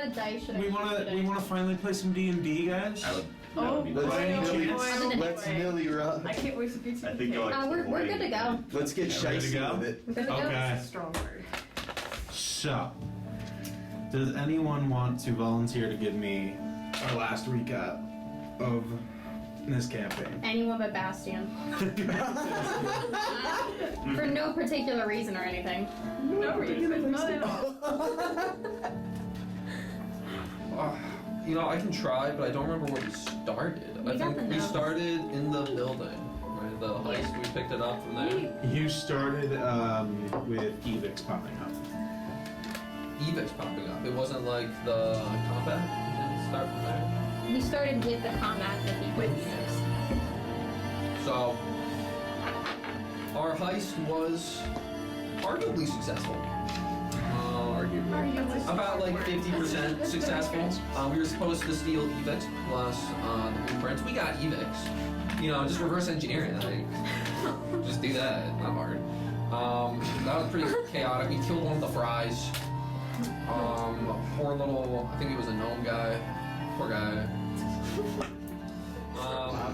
got a dice. Should I we wanna finally play some D&D, guys. Let's nilly run. I can't wait to beat you. I think we're good to go. Let's get shicey with it. We're good to go. Okay. That's a strong word. So, does anyone want to volunteer to give me our last recap of this campaign? Anyone but Bastian. For no particular reason or anything. No reason. Not at all. You know, I can try, but I don't remember where we started. I think we started in the building, right? The heist, we picked it up from there. You started with Evix popping up. Evix popping up. It wasn't like the combat? We didn't start from there? We started with the combat with Evix. So, our heist was arguably successful. About like 50% successful. We were supposed to steal Evix plus the blueprints. We got Evix. You know, just reverse engineering. Like, just do that. Not hard. That was pretty chaotic. We killed one of the fries. Poor little, I think he was a gnome guy. Poor guy.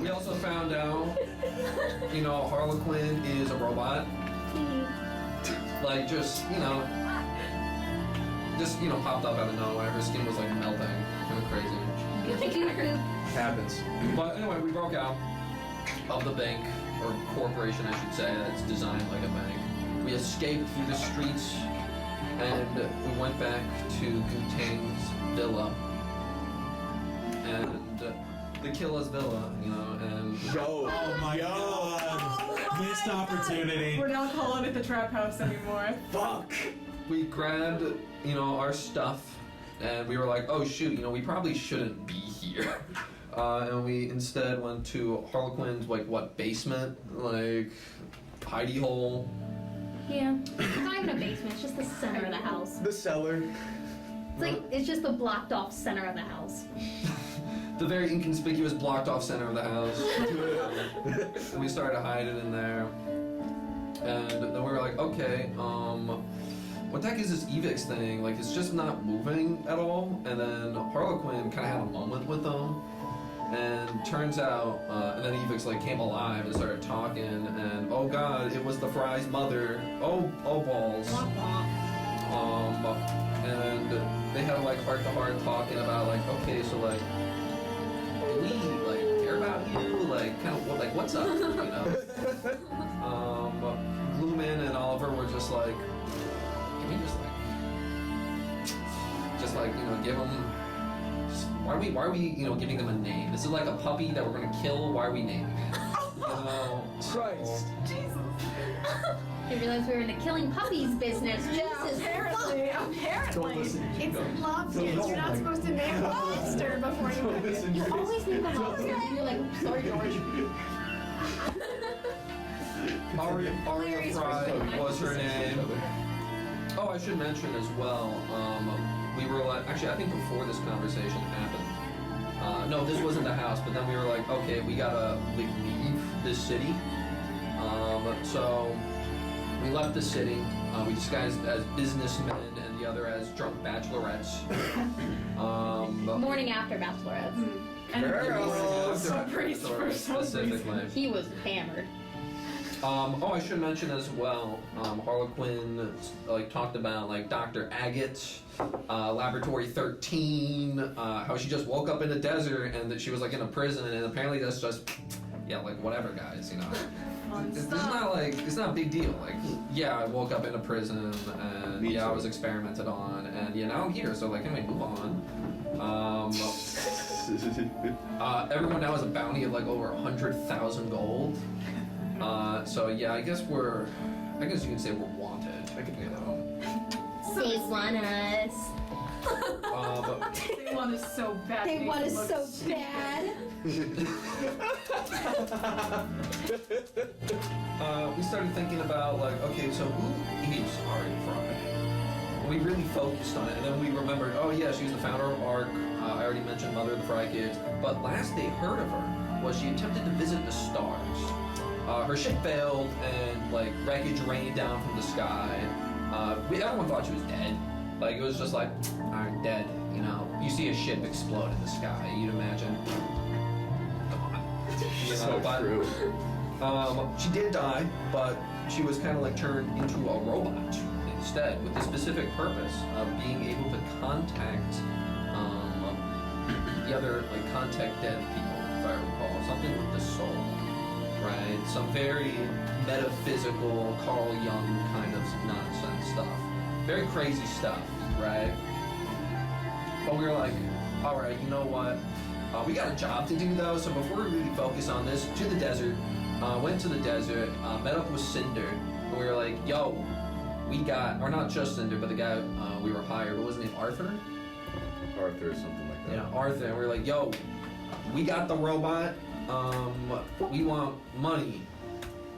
We also found out, you know, Harlequin is a robot. Like, just, you know, popped up out of nowhere. Her skin was like melting. Kind of crazy. Happens. But anyway, we broke out of the bank, or corporation I should say, that's designed like a bank. We escaped through the streets, and we went back to Gutang's villa. And the Killa's villa, you know, and... Go! Oh my god! Missed opportunity. We're not calling it the trap house anymore. Fuck! We grabbed, you know, our stuff, and we were like, oh shoot, you know, we probably shouldn't be here. And we instead went to Harlequin's, like, what, basement? Like, hidey hole? Yeah. It's not even a basement, it's just the center of the house. The cellar. It's just the blocked off center of the house. The very inconspicuous blocked off center of the house. And we started hiding in there. And then we were like, okay, what the heck is this Evix thing? Like, it's just not moving at all. And then Harlequin kind of had a moment with them. And turns out, and then Evix like came alive and started talking. And oh god, it was the Fry's mother. Oh balls. And they had like heart to heart talking about like, okay, so like, do we like care about you? Like, kind of like what's up? You know. Gloomman and Oliver were just like, can we just like you know give them. Why are we you know giving them a name? This is like a puppy that we're gonna kill. Why are we naming it? You know, Christ. Jesus. I realized we were in the killing puppies business. Jesus. Apparently. It's lobsters. You're not supposed to name a lobster before you cook it. You always name the lobster. You're like, sorry, George. Aria Fry was her name. Oh, I should mention as well, we were like, actually I think before this conversation happened, no, this wasn't the house, but then we were like, okay, we gotta leave this city. So we left the city, we disguised as businessmen and the other as drunk bachelorettes. Morning after bachelorettes. Specifically. He was hammered. Oh, I should mention as well, Harlequin like talked about like Dr. Agate, Laboratory 13, how she just woke up in the desert and that she was like in a prison, and apparently that's just, yeah, like whatever, guys, you know. It's not like, it's not a big deal. Like, yeah, I woke up in a prison and yeah, I was experimented on, and yeah, now I'm here, so like, anyway, move on. Everyone now has a bounty of like over 100,000 gold. So yeah, I guess you can say we're wanted. I can do that. They want us. They want us so bad. They want us so bad. We started thinking about like, okay, so who is Aria Fry? We really focused on it, and then we remembered, oh yeah, she was the founder of ARC. I already mentioned Mother of the Fry Kids, but last they heard of her was she attempted to visit the stars. Her ship failed, and like wreckage rained down from the sky. Everyone thought she was dead. Like it was just like, alright, dead. You know, you see a ship explode in the sky. You'd imagine. Come on. You know, So but, true. she did die, but she was kind of like turned into a robot instead, with the specific purpose of being able to contact the other, like contact dead people, if I recall, something with the soul, right? Some very metaphysical Carl Jung kind of nonsense stuff, very crazy stuff, right? But we were like, all right, you know what? We got a job to do though, so before we really focus on this, to the desert. Went to the desert, met up with Cinder, and we were like, yo, we got, or not just Cinder, but the guy we were hired, what was his name, Arthur? Arthur or something like that. Yeah, Arthur, and we were like, yo, we got the robot, we want money.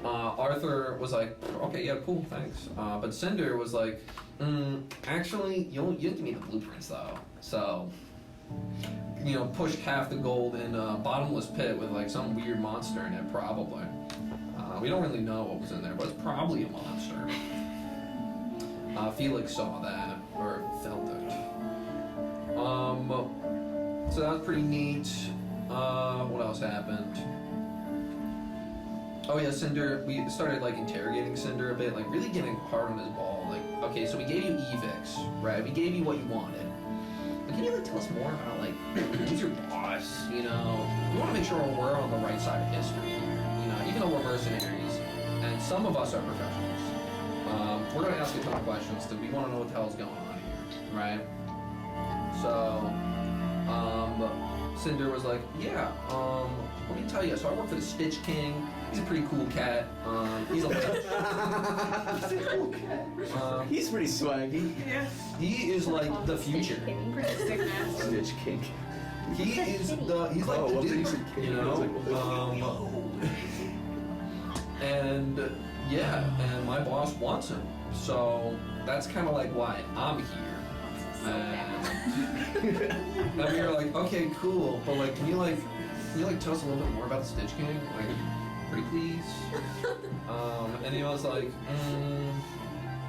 Arthur was like, okay, yeah, cool, thanks. But Cinder was like, actually, you have to give me the blueprints though, so... You know, pushed half the gold in a bottomless pit with like some weird monster in it, probably. We don't really know what was in there, but it's probably a monster. Felix saw that, or felt it. So that was pretty neat. What else happened? Oh yeah, Cinder, we started like interrogating Cinder a bit, like really getting hard on his ball. Like, okay, so we gave you Evix, right? We gave you what you wanted. Can you like tell us more about like who's your boss? You know, we want to make sure we're on the right side of history here. You know, even though we're mercenaries, and some of us are professionals, we're gonna ask a ton of questions because we want to know what the hell's going on here, right? So, Cinder was like, yeah, let me tell you. So I work for the Stitch King. He's a pretty cool cat. He's a lich. He's a cool cat. He's pretty swaggy. Yeah. He is like the future. Stick master. Stitch King. He is the, he's like the well, dude, he's a king. you I was know? like, what the- And yeah, and my boss wants him. So that's kind of like why I'm here. And we were like, okay, cool, but like, can you tell us a little bit more about the Stitch King? Like, pretty please? And he was like,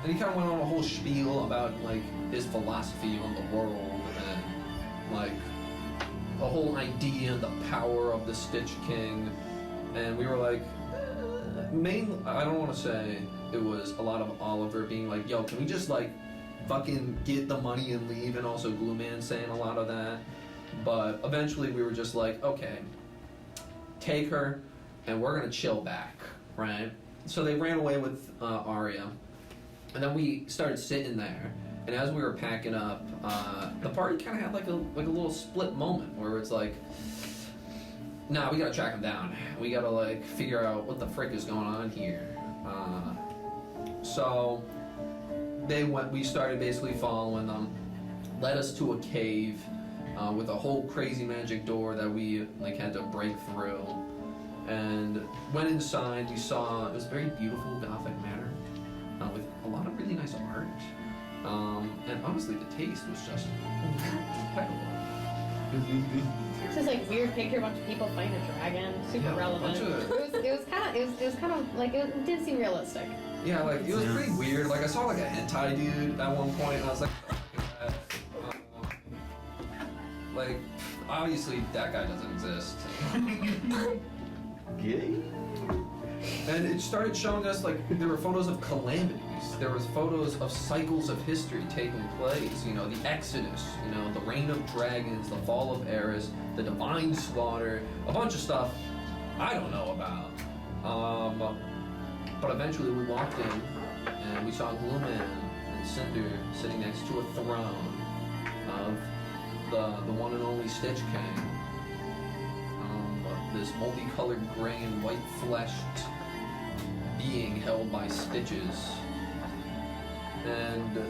and he kind of went on a whole spiel about like his philosophy on the world and like the whole idea and the power of the Stitch King. And we were like, I don't want to say it was a lot of Oliver being like, yo, can we just like fucking get the money and leave, and also Glue Man saying a lot of that. But eventually we were just like, okay, take her and we're gonna chill back, right? So they ran away with Arya, and then we started sitting there, and as we were packing up, the party kind of had like a little split moment where it's like, nah, we gotta track him down. We gotta like figure out what the frick is going on here. So we started basically following them, led us to a cave with a whole crazy magic door that we like had to break through. And went inside, we saw, it was a very beautiful Gothic manor with a lot of really nice art. And honestly, the taste was just impeccable. It's just like weird picture, a bunch of people fighting a dragon, super relevant. It was kind of like, it did seem realistic. Yeah, like, it was pretty weird. Like, I saw, like, a hentai dude at one point, and I was like, like, obviously, that guy doesn't exist. Gay? And it started showing us, like, there were photos of calamities. There was photos of cycles of history taking place. You know, the Exodus, you know, the reign of dragons, the fall of Eris, the divine slaughter, a bunch of stuff I don't know about. But eventually we walked in, and we saw Glue Man and Cinder sitting next to a throne of the one and only Stitch King. This multicolored gray and white fleshed being held by Stitches. And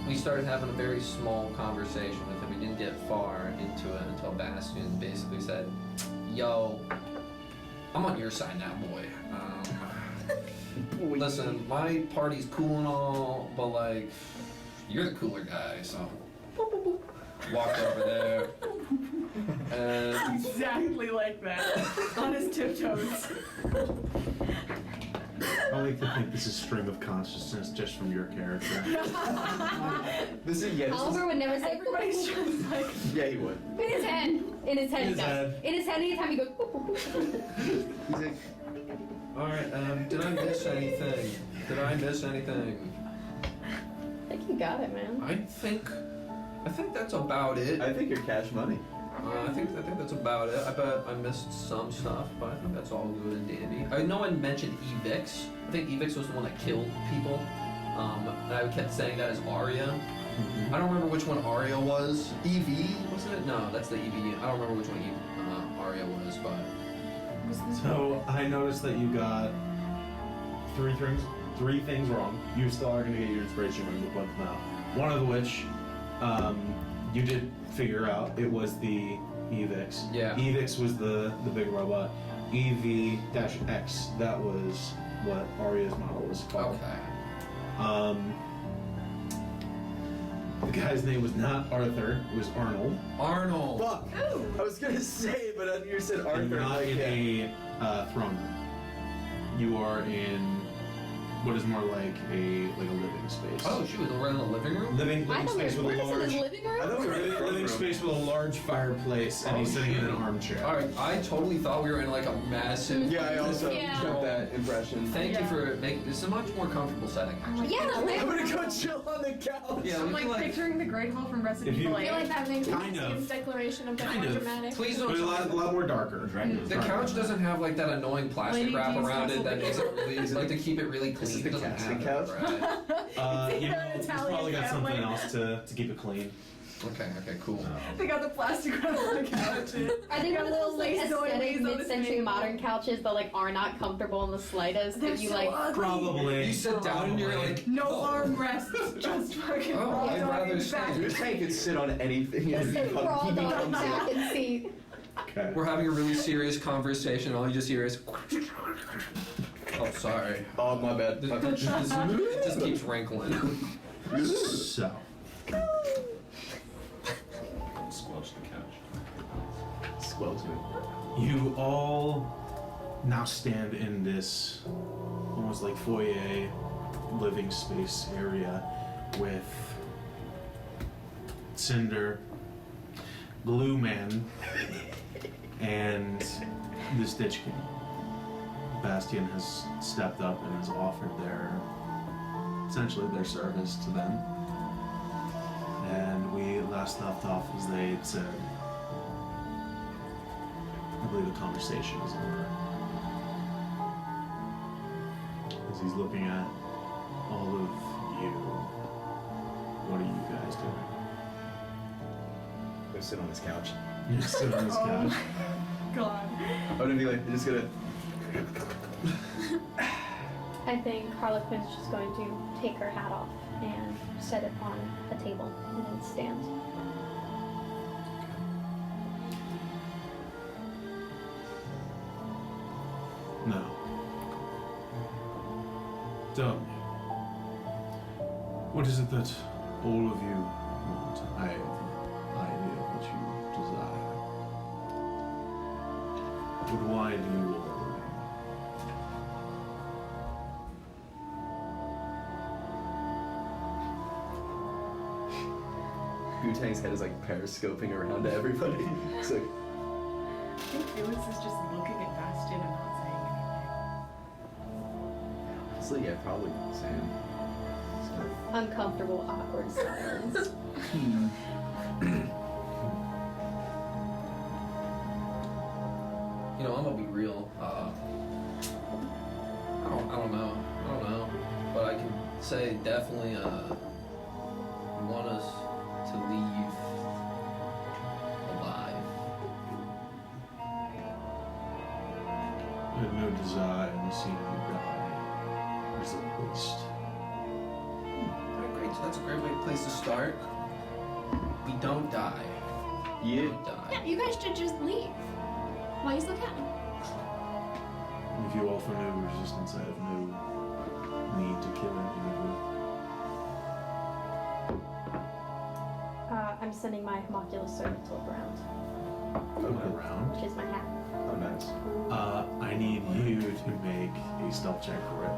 we started having a very small conversation with him. We didn't get far into it until Bastion basically said, yo, I'm on your side now, boy. Listen, my party's cool and all, but like, you're the cooler guy, so walked over there. And Exactly like that. On his tiptoes. I like to think this is stream of consciousness just from your character. This is Oliver would never say. Everybody's just like. Yeah, he would. In his head. In his head. In his head. In his head. Anytime he goes. He's like, Alright, did I miss anything? Did I miss anything? I think you got it, man. I think that's about it. I think you're cash money. I think that's about it. I bet I missed some stuff, but I think that's all good and dandy. No one mentioned Evix. I think Evix was the one that killed people. And I kept saying that as Arya. I don't remember which one Arya was. EV, wasn't it? No, that's the EV. I don't remember which one Arya was, but... So I noticed that you got three things wrong. You still are going to get your inspiration when you point them out. One of which you did figure out. It was the Evix. Yeah. Evix was the big robot. EV-X, that was what Arya's model was called. Okay. The guy's name was not Arthur, it was Arnold. Arnold! Fuck! I was gonna say, but you said And Arthur. you're not in yeah. a throne room. You are in what is more like a living space. Oh, she was over in the living room? Living I thought we space were with a in his large living room. I thought we were in the living living room. space with a large fireplace, and he's sitting in an armchair. Alright, I totally thought we were in like a massive... Yeah, I also Yeah. took that impression. Thank you for making this a much more comfortable setting, actually. Yeah, I'm man. gonna go chill on the couch. Yeah, I'm we like feel like... picturing the Great Hall from Resident If you- Evil I feel 8. like that makes Kind of. His declaration of Kind more of. dramatic. Please But don't... a lot more darker. The couch doesn't have like that annoying plastic Lady wrap D's around it castle. that makes it really like to keep it really This is clean. the It doesn't casting have couch? it, right? You know, an he's Italian probably got something family. else to keep it clean. Okay, cool. They got the plastic wrap on the couch. Are they one of those like Lace doilies aesthetic on the mid-century table. modern couches that like are not comfortable in the slightest? They're That you so like. ugly. Probably. You sit down and you're like, No oh. armrests, just fucking Oh, raw I'd dog rather in stand. back. Your tank could sit on anything. Just and sit raw he dog becomes back it. and seat. Okay. We're having a really serious conversation. All you just hear is. Oh, sorry. Oh, my bad. It just keeps wrinkling. So. Squelch the couch. Squelch me. You all now stand in this almost like foyer living space area with Cinder, Glue Man, and the Stitch King. Bastion has stepped up and has offered essentially their service to them. And we last left off as they said, I believe the conversation is over. As he's looking at all of you, what are you guys doing? Go sit on this couch. You're sitting on this couch. God. I'm gonna be like, just gonna. I think Harlequin's just going to take her hat off and set it on a table and then stand. No. Tell me. What is it that all of you want? I have an idea of what you desire. But why do you all Wu-Tang's head is like periscoping around to everybody. It's like, I think Felix is just looking at Bastion and not saying anything. honestly, yeah, probably Sam. Uncomfortable, awkward silence. You know, I'm gonna be real. I don't know. But I can say definitely want us to leave alive. I have no desire in seeing you die. It's a waste. That's a great place to start. We don't die. We Yeah. don't die. Yeah, you guys should just leave. While you still can. If you offer no resistance, I have no need to kill any of you. I'm sending my homunculus servant to look around, Look around. which is my hat. Oh, nice. I need you to make a stealth check for it.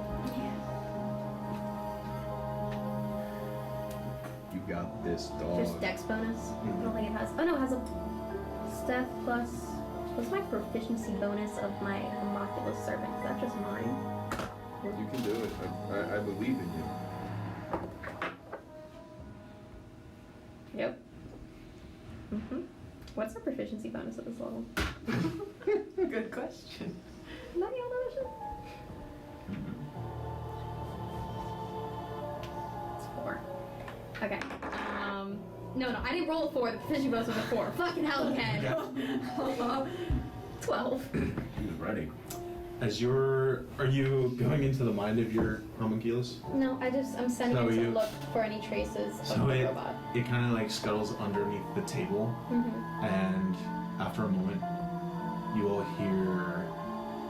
You got this, dog. There's dex bonus. I don't think it has. Oh no, it has a staff plus. What's my proficiency bonus of my homunculus servant? Is that just mine? Well, you can do it. I believe in you. Yep. What's the proficiency bonus at this level? Good question. Not the other version? It's 4. Okay. No, I didn't roll a 4. The proficiency bonus was a 4. Fucking hell, Ken. 12. He was ready. Are you going into the mind of your homunculus? No, I'm sending So him to you- look for any traces of So the robot. it kind of like scuttles underneath the table, and after a moment, you will hear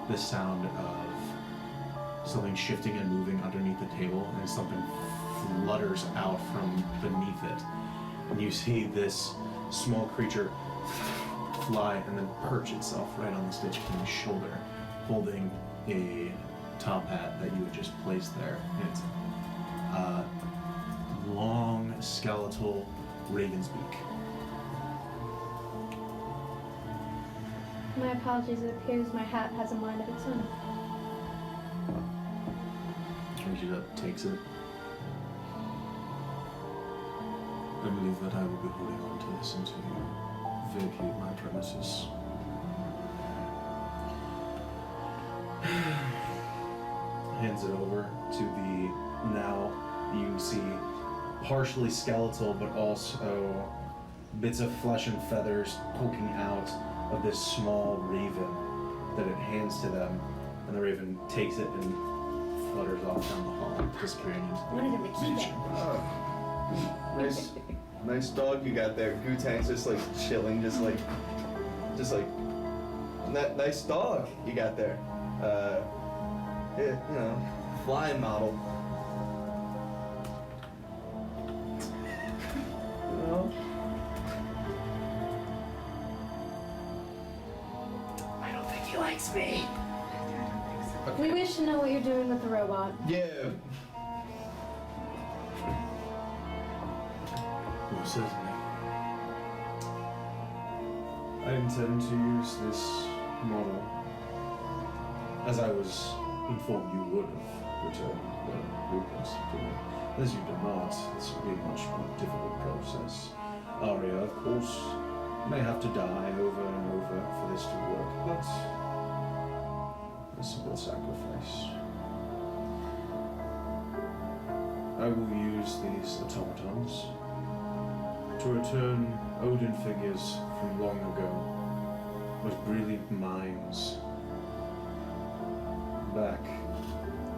the sound of something shifting and moving underneath the table, and something flutters out from beneath it. And you see this small creature fly and then perch itself right on the Stitch King's shoulder, holding a top hat that you had just placed there. And it's long skeletal raven's beak. My apologies, it appears my hat has a mind of its own. And she takes it. I believe that I will be holding on to this until you vacate my premises. Hands it over to the now you can see partially skeletal but also bits of flesh and feathers poking out of this small raven that it hands to them, and the raven takes it and flutters off down the hall, disappearing into the Wanted him to keep it. Oh. Nice dog you got there. Gutang's just like chilling, just like nice dog you got there. Yeah, you know, flying model. You know? I don't think he likes me. We wish to know what you're doing with the robot. Yeah. Well, certainly. I intend to use this model, as I was informed you would have returned the blueprints to me. As you did not, this will be a much more difficult process. Arya, of course, may have to die over and over for this to work, but a simple sacrifice. I will use these automatons to return Odin figures from long ago with brilliant minds back.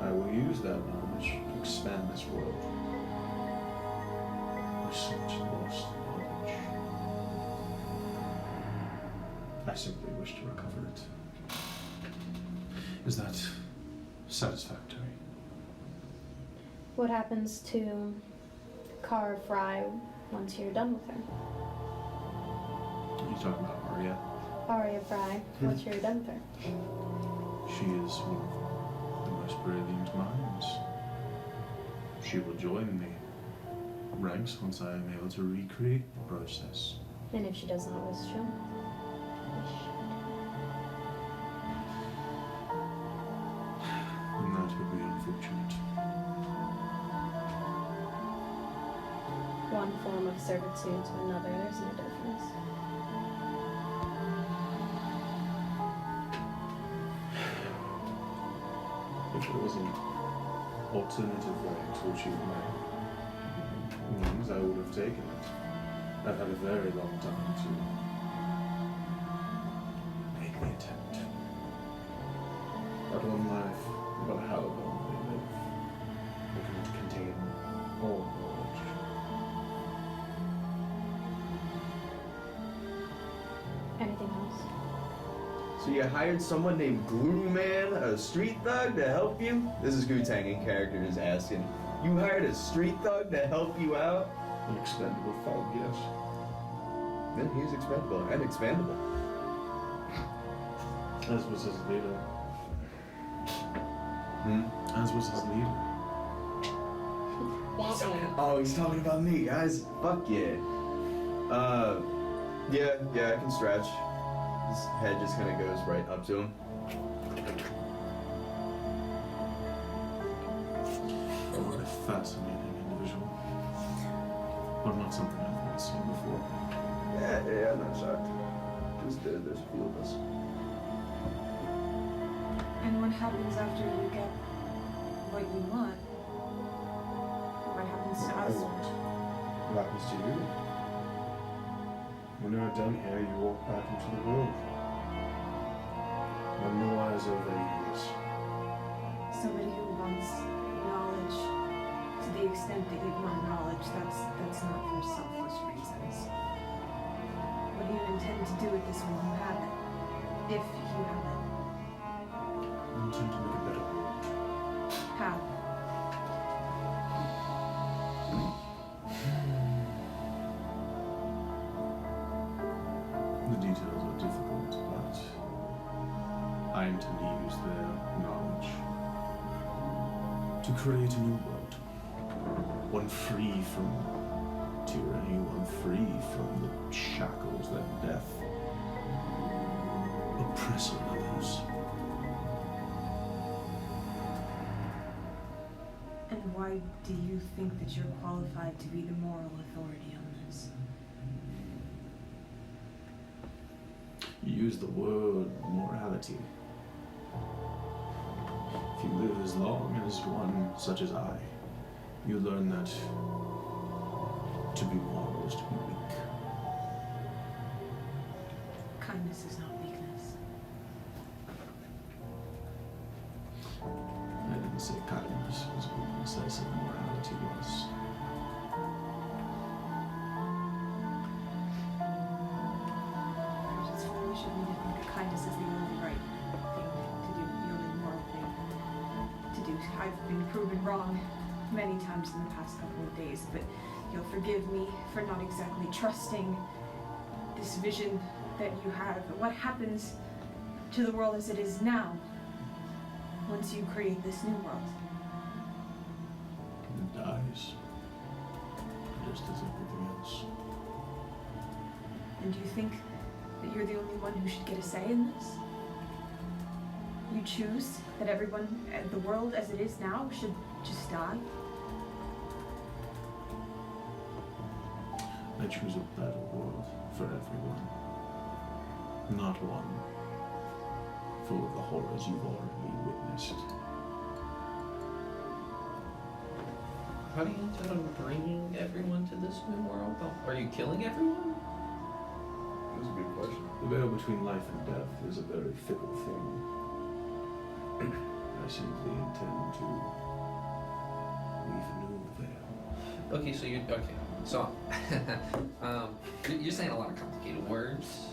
I will use that knowledge to expand this world. There's so much lost knowledge. I simply wish to recover it. Is that satisfactory? What happens to Cara Fry once you're done with her? Are you talking about Arya? Arya Fry, once you're done with her. She is one of the most brilliant minds. She will join the ranks once I am able to recreate the process. And if she does not wish to? And that would be unfortunate. One form of servitude to another, there's no difference. If there was an alternative way to achieve my means, I would have taken it. I've had a very long time to make the attempt. But one life, no matter how long they live, they can contain all knowledge. Anything else? So you hired someone named Glue Man, a street thug, to help you? This is Gutang in character just asking. You hired a street thug to help you out? An expendable fog, yes. Then he's expendable and expandable. As was his leader. As was his leader. Oh, he's talking about me, guys. Fuck yeah. Yeah, I can stretch. His head just kind of goes right up to him. What a fascinating individual. But not something I've not seen before. Yeah, I'm not shocked. Just there's a few of us. And what happens after you get what you want? What happens to us? What happens to you? When you are done here, you walk back into the world. None the wiser of their years. Somebody who wants knowledge to the extent that you want knowledge, that's not for selfless reasons. What do you intend to do with this when you have it? If you have it. I intend to make a better world. How? The details are difficult, but I intend to use their knowledge to create a new world. One free from tyranny, one free from the shackles that death oppress on others. And why do you think that you're qualified to be the moral authority on this? You use the word morality. If you live as long as one such as I, you learn that to be moral is to be weak. Kindness is not weakness. I didn't say kindness was weakness, I said morality was. It's foolish of me to think that kindness is the only right thing to do, the only moral thing to do. I've been proven wrong many times in the past couple of days, but you'll forgive me for not exactly trusting this vision that you have. But what happens to the world as it is now once you create this new world? It dies. Just as everything else. And do you think that you're the only one who should get a say in this? You choose that everyone, the world as it is now, should just die? I choose a better world for everyone. Not one full of the horrors you've already witnessed. How do you intend on bringing everyone to this new world? Are you killing everyone? That's a good question. The veil between life and death is a very fickle thing. I simply intend to weave a new veil. Okay, so So, you're saying a lot of complicated words,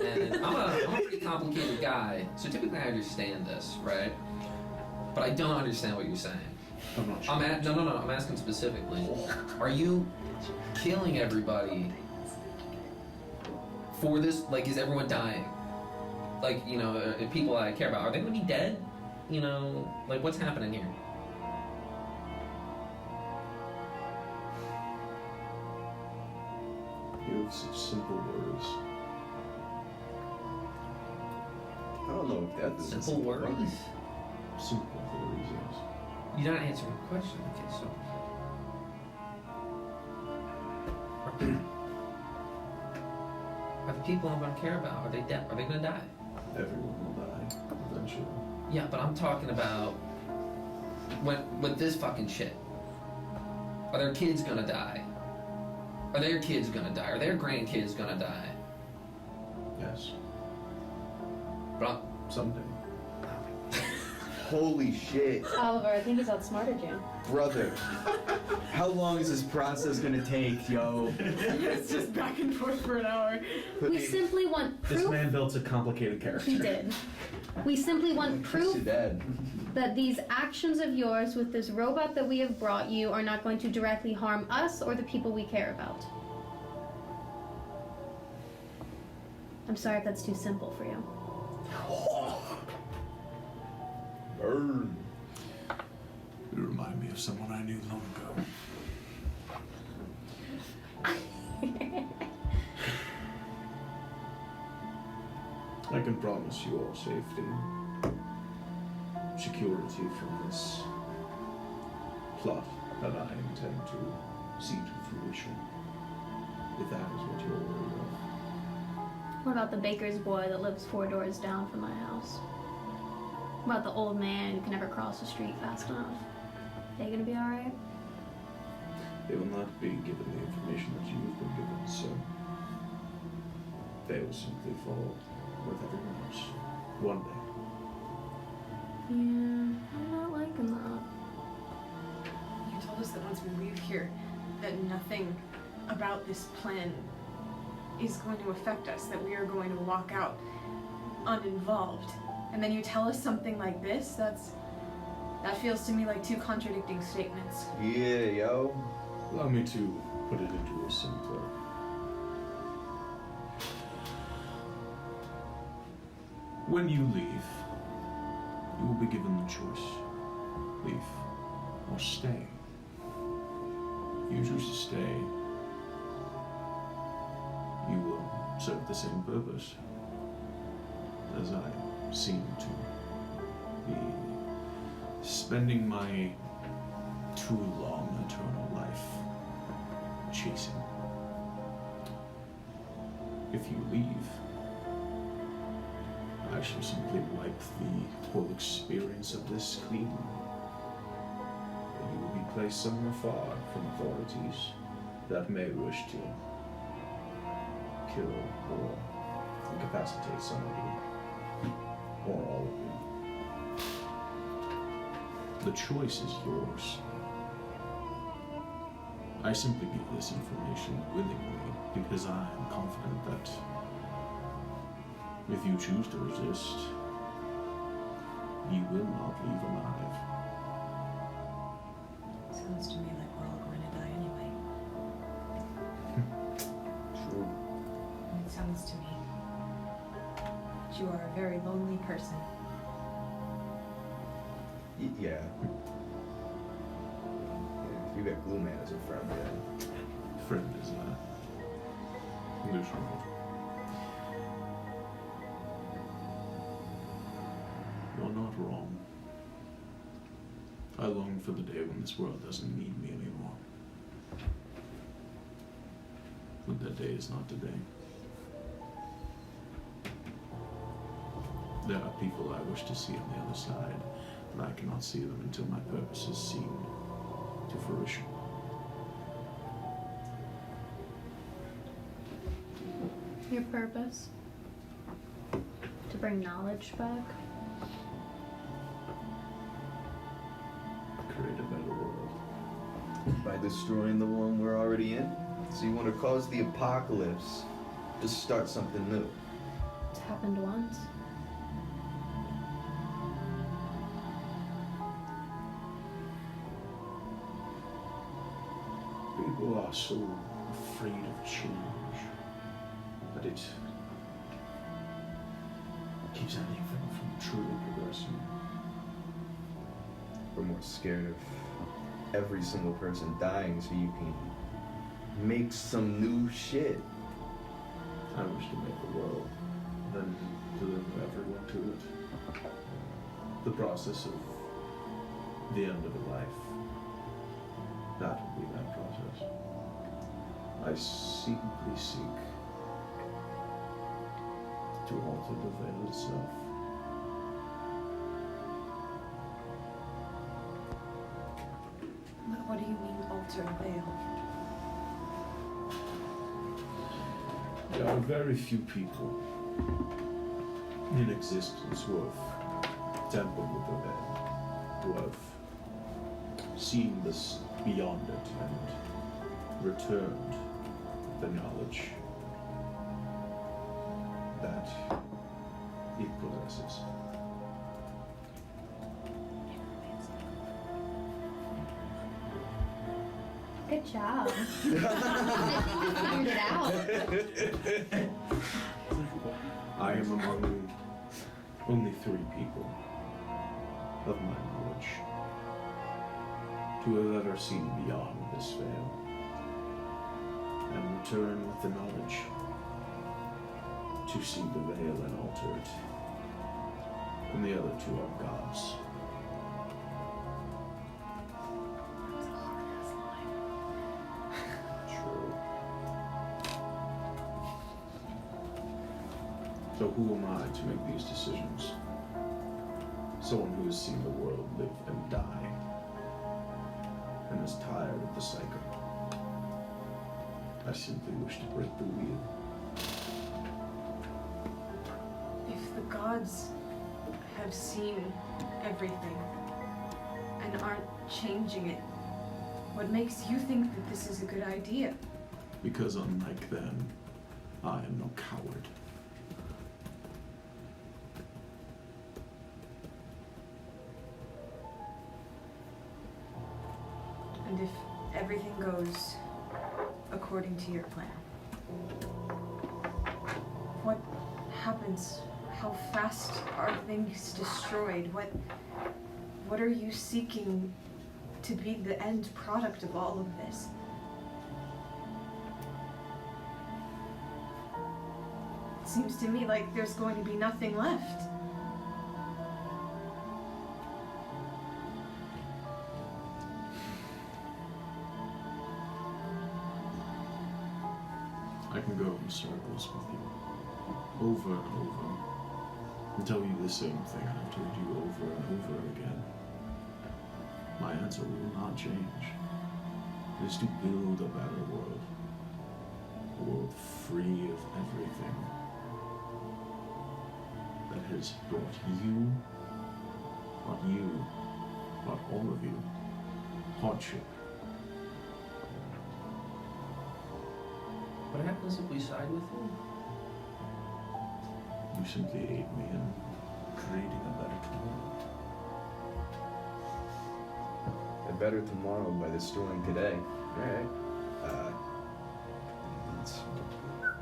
and I'm a pretty complicated guy, so typically I understand this, right? But I don't understand what you're saying. I'm not sure. I'm asking specifically. Are you killing everybody for this? Like, is everyone dying? Like, you know, people I care about, are they gonna be dead? You know, like, what's happening here? You have such simple words. I don't know if that is Simple worries? Simple words, yes. You're not answering the question. Okay, so. Are the people I'm going to care about, are they dead? Are they going to die? Everyone will die eventually. Yeah, but I'm talking about with this fucking shit. Are their kids going to die? Are their kids going to die? Are their grandkids going to die? Yes. But Someday. Holy shit. Oliver, I think he's outsmarted you. Brother. How long is this process gonna take, yo? It's just back and forth for an hour. We simply want This proof. man built a complicated character. He did. We simply want proof Your dad. that these actions of yours with this robot that we have brought you are not going to directly harm us or the people we care about. I'm sorry if that's too simple for you. Burn. You remind me of someone I knew long ago. I can promise you all safety, security from this plot that I intend to see to fruition, if that is what you're worried of. What about the baker's boy that lives 4 doors down from my house? What about the old man who can never cross the street fast enough? They gonna be alright? They will not be given the information that you've been given, so they will simply fall with everyone else one day. Yeah, I'm not liking that. You told us that once we leave here, that nothing about this plan is going to affect us, that we are going to walk out uninvolved. And then you tell us something like this? That feels to me like 2 contradicting statements. Yeah, yo. Allow me to put it into a simpler. When you leave, you will be given the choice. Leave or stay. You choose to stay, you will serve the same purpose as I seem to be spending my too long eternal life chasing. If you leave, I shall simply wipe the whole experience of this clean. And you will be placed somewhere far from authorities that may wish to kill or incapacitate some of you, or all of you. The choice is yours. I simply give this information willingly because I am confident that if you choose to resist, you will not leave alive. Sounds to me like we're all going to die anyway. True. It sounds to me that you are a very lonely person. Yeah. If you got Glue Man as a friend, then. Friend is a loose word. You're not wrong. I long for the day when this world doesn't need me anymore. But that day is not today. There are people I wish to see on the other side, but I cannot see them until my purpose is seen to fruition. Your purpose? To bring knowledge back? Create a better world. By destroying the one we're already in? So you want to cause the apocalypse, just start something new. It's happened once. People are so afraid of change that it keeps anything from truly progressing. We're more scared of every single person dying so you can make some new shit. I wish to make the world, then deliver everyone to it. The process of the end of a life. That will be that process. I simply seek to alter the veil itself. What do you mean, alter a veil? There are very few people in existence who have tampered with the veil, who have seen this beyond it and returned the knowledge that it possesses. Good job. I think you figured it out. I am among only 3 people of my knowledge to have ever seen beyond this veil and return with the knowledge to see the veil and alter it. And the other 2 are gods. True. So who am I to make these decisions? Someone who has seen the world live and die, and is tired of the cycle. I simply wish to break the wheel. If the gods have seen everything and aren't changing it, what makes you think that this is a good idea? Because unlike them, I am no coward. And if everything goes according to your plan, what happens? How fast are things destroyed? What are you seeking to be the end product of all of this? It seems to me like there's going to be nothing left. I can go in circles with you, over and over, and tell you the same thing I've told you over and over again. My answer will not change. It is to build a better world. A world free of everything that has brought you, not all of you, hardship. What happens if we side with him? You simply aid me in creating a better tomorrow. A better tomorrow by destroying today. Alright.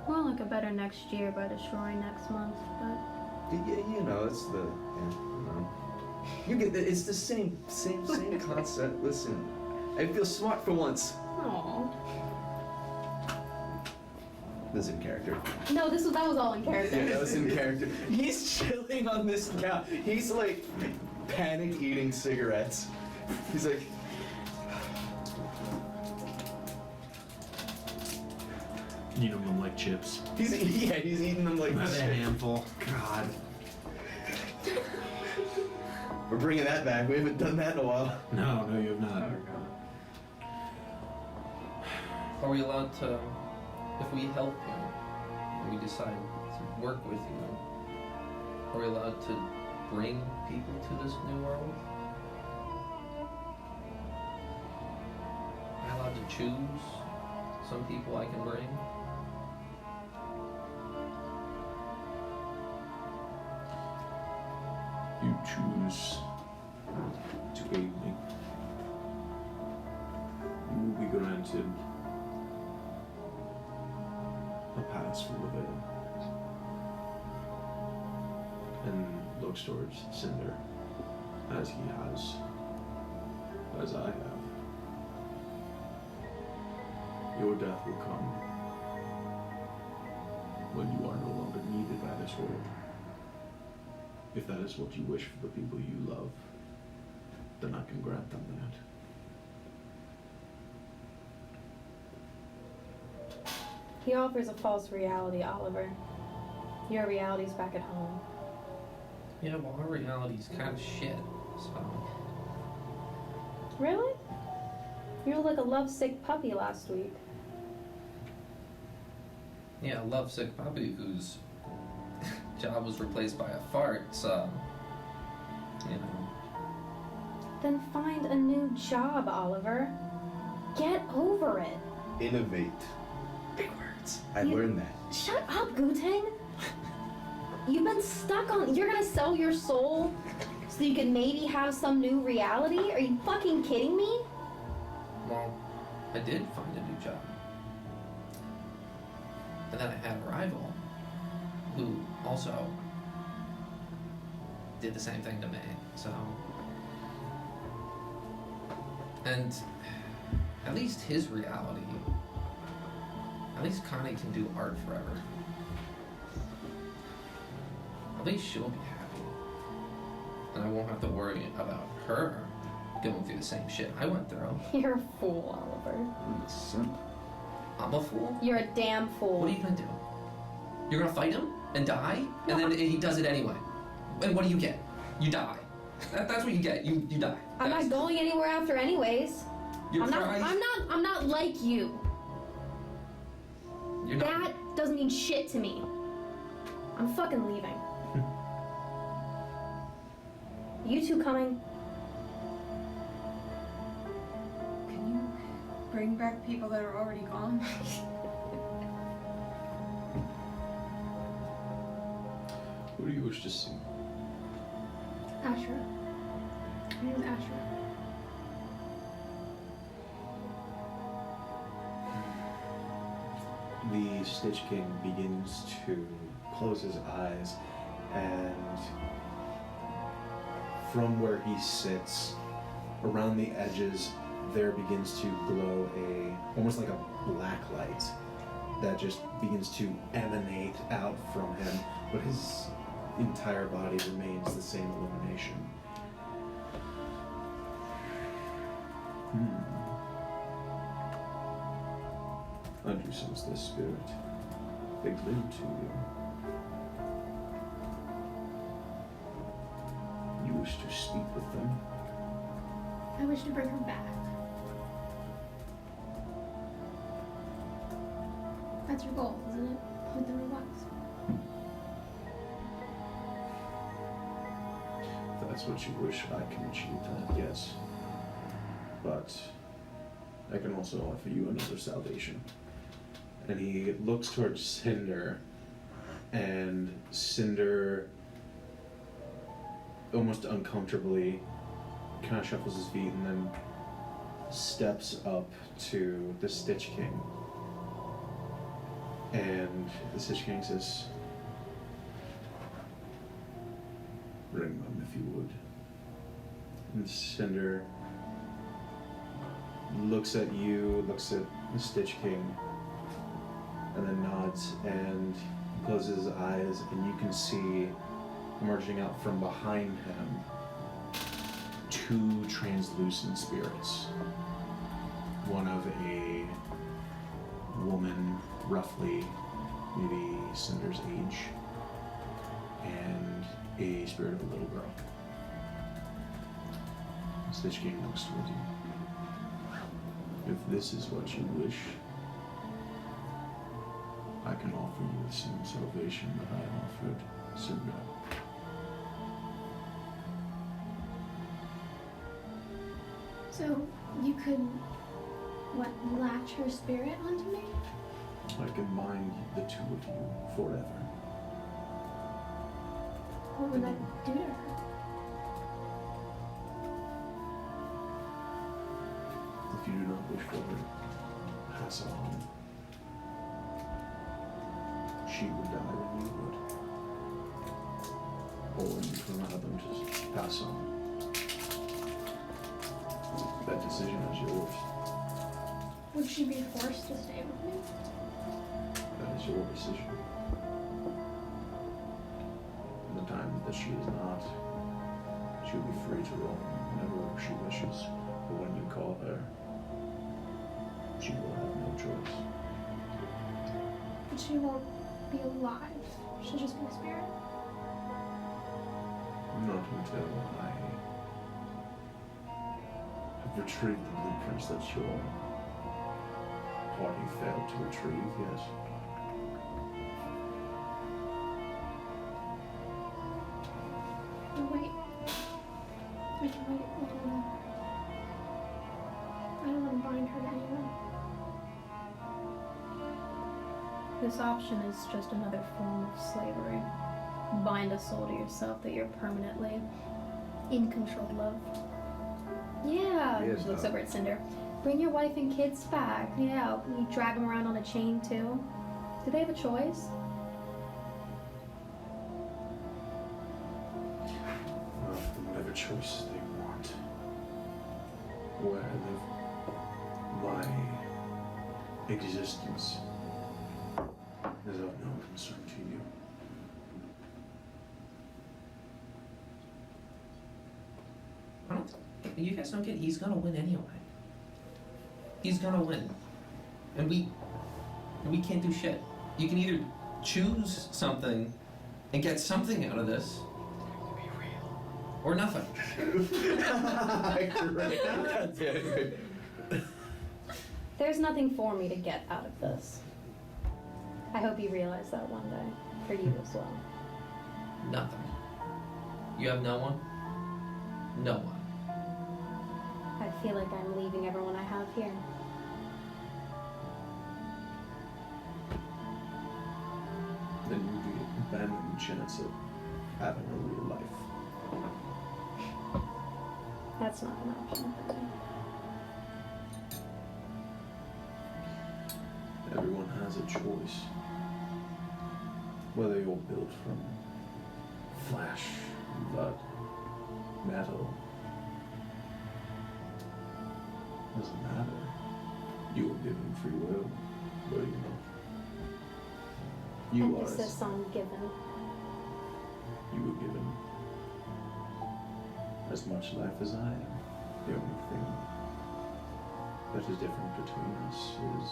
More like a better next year by destroying next month, but You know, it's the, you know. You get it's the same concept. Listen, I feel smart for once. Aww. This is in character. No, that was all in character. Yeah, that was in character. He's chilling on this couch. He's like panic eating cigarettes. He's like, You know them like chips. he's eating them like That's a handful. God. We're bringing that back. We haven't done that in a while. No, you have not. Are we allowed to, if we help him and we decide to work with you, are we allowed to bring people to this new world? Am I allowed to choose some people I can bring? You choose to aid me. You will be granted a pass from the veil. And looks towards Cinder, as he has, as I have. Your death will come when you are no longer needed by this world. If that is what you wish for the people you love, then I can grant them that. He offers a false reality, Oliver. Your reality's back at home. Yeah, well, our reality's kind of shit, so... Really? You look like a lovesick puppy last week. Yeah, a lovesick puppy whose job was replaced by a fart, so... You know... Then find a new job, Oliver. Get over it. Innovate. Big words. I learned that. Shut up, Gutang. You've been stuck on... You're gonna sell your soul so you can maybe have some new reality? Are you fucking kidding me? Well, I did find a new job. And then I had a rival who also did the same thing to me. So, and at least his reality, at least Connie can do art forever. At least she'll be happy, and I won't have to worry about her going through the same shit I went through. You're a fool, Oliver. I'm a simp. I'm a fool. You're a damn fool. What are you gonna do? You're gonna fight him and die, and then he does it anyway. And what do you get? You die. That's what you get. You die. I'm not going anywhere after anyways. You're I'm not like you. You're not. That doesn't mean shit to me. I'm fucking leaving. You two coming? Can you bring back people that are already gone? Who do you wish to see? Asher. My name is Asher. The Stitch King begins to close his eyes, and from where he sits, around the edges, there begins to glow almost like a black light that just begins to emanate out from him, but his entire body remains the same illumination. I do sense this spirit. They cling to you. You wish to speak with them? I wish to bring her back. That's your goal, isn't it? With the robots. If that's what you wish, I can achieve that, yes. But I can also offer you another salvation. And he looks towards Cinder, and Cinder, almost uncomfortably, kind of shuffles his feet and then steps up to the Stitch King. And the Stitch King says, "Bring them if you would." And Cinder looks at you, looks at the Stitch King, and then nods and closes his eyes, and you can see emerging out from behind him two translucent spirits. One of a woman, roughly maybe Cinder's age, and a spirit of a little girl. Stitch King looks towards you. If this is what you wish, I can offer you the same salvation that I offered Cinder. So you could, latch her spirit onto me? I can bind the two of you forever. What would that do to her? If you do not wish for her, pass on. She would die when you would. Or you can allow them to pass on. That decision is yours. Would she be forced to stay with me? That is your decision. And the time that she is not, she'll be free to roam whenever she wishes. But when you call her, she will have no choice. But she won't be alive. She'll just be a spirit. Not until I have retrieved the blueprints that your party failed to retrieve, yes. I'll wait. I can wait a little longer. I don't want to bind her to anyone. This option is just another form of slavery. Bind a soul to yourself that you're permanently in control of. Yeah, Yes, she looks Doc. over at Cinder. Bring your wife and kids back. Yeah, you drag them around on a chain too. Do they have a choice? whatever choices they want. Where I live, my existence is of no concern to you. You guys don't get. He's gonna win anyway. He's gonna win, and we can't do shit. You can either choose something and get something out of this, or nothing. There's nothing for me to get out of this. I hope you realize that one day, for you as well. Nothing. You have no one? No one. I feel like I'm leaving everyone I have here. Then you abandon the chance of having a real life. That's not an option for me. Everyone has a choice. Whether you're built from flesh, blood, metal, doesn't matter. You were given free will, but you are. Emphasis on given. You were given as much life as I am. The only thing that is different between us is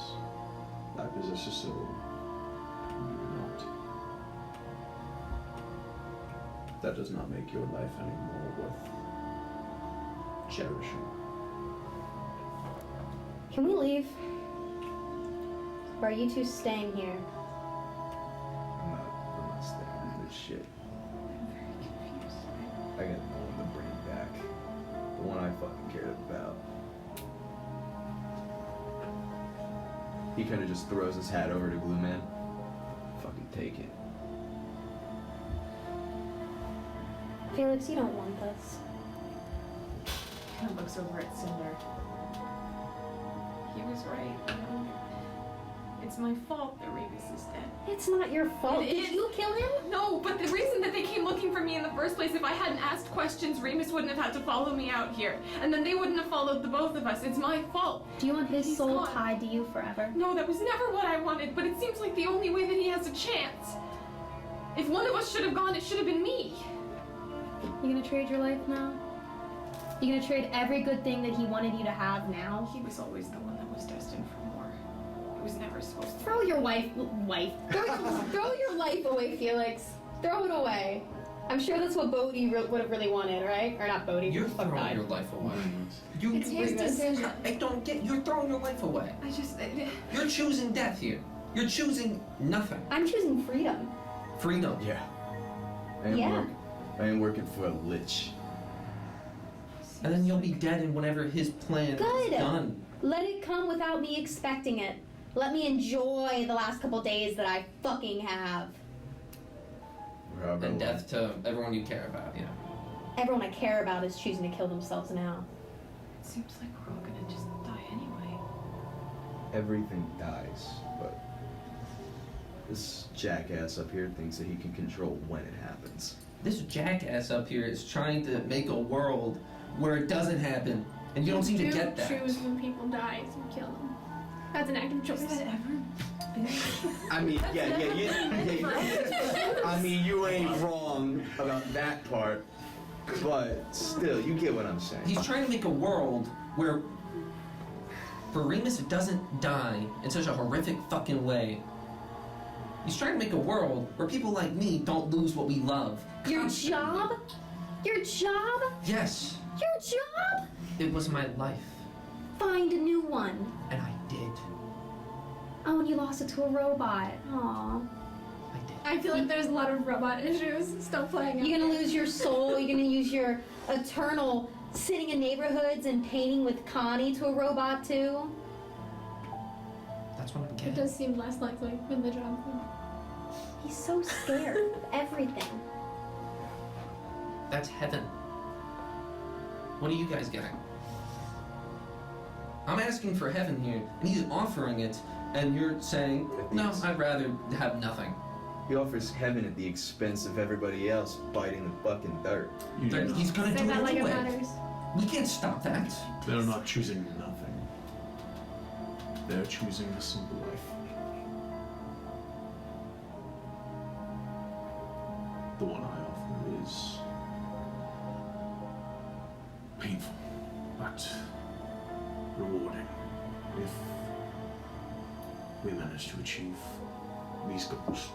I possess a soul, and you do not. That does not make your life any more worth cherishing. Can we leave? Or are you two staying here? I'm not staying in this shit. I'm very confused. I got no one to bring back. The one I fucking cared about. He kind of just throws his hat over to Glue Man. Fucking take it. Felix, you don't want this. Kind of looks over at Cinder. He was right. You know? It's my fault that Remus is dead. It's not your fault. It Did is. you kill him? No, but the reason that they came looking for me in the first place, if I hadn't asked questions, Remus wouldn't have had to follow me out here. And then they wouldn't have followed the both of us. It's my fault. Do you want his He's soul gone. tied to you forever? No, that was never what I wanted, but it seems like the only way that he has a chance. If one of us should have gone, it should have been me. You gonna trade your life now? You gonna trade every good thing that he wanted you to have now? He was always the one that was destined for more. It was never supposed to. Throw your throw your life away, Felix. Throw it away. I'm sure that's what Bodhi would have really wanted, right? Or not Bodhi. You're fuck throwing died. your life away. It's his decision. I don't get. You're throwing your life away. You're choosing death here. You're choosing nothing. I'm choosing freedom. Freedom. Yeah. I ain't working for a lich. And then you'll be dead in whenever his plan Good. is done. Let it come without me expecting it. Let me enjoy the last couple days that I fucking have. And death to everyone you care about, yeah. Everyone I care about is choosing to kill themselves now. It seems like we're all gonna just die anyway. Everything dies, but this jackass up here thinks that he can control when it happens. This jackass up here is trying to make a world where it doesn't happen, and you don't seem to get that. Choose when people die to kill them. That's an active choice. Has that ever been? I mean, I mean, you ain't wrong about that part, but still, you get what I'm saying. He's trying to make a world where, for Remus, it doesn't die in such a horrific fucking way. He's trying to make a world where people like me don't lose what we love. Your job? Your job? Yes, Your job? it was my life, Find a new one. and I did. Oh, and you lost it to a robot. Aw. I did. I feel like there's a lot of robot issues still playing out. You're gonna lose your soul. You're gonna use your eternal sitting in neighborhoods and painting with Connie to a robot too. That's what I'm It getting. does seem less likely than the job thing. He's so scared of everything. That's heaven. What are you guys getting? I'm asking for heaven here, and he's offering it, and you're saying, no, I'd rather have nothing. He offers heaven at the expense of everybody else biting the fucking dirt. You do not. He's gonna Say do it that like it anyway. matters. We can't stop that. They're not choosing nothing. They're choosing the simple life. The one I offer is painful, but rewarding if we manage to achieve these goals.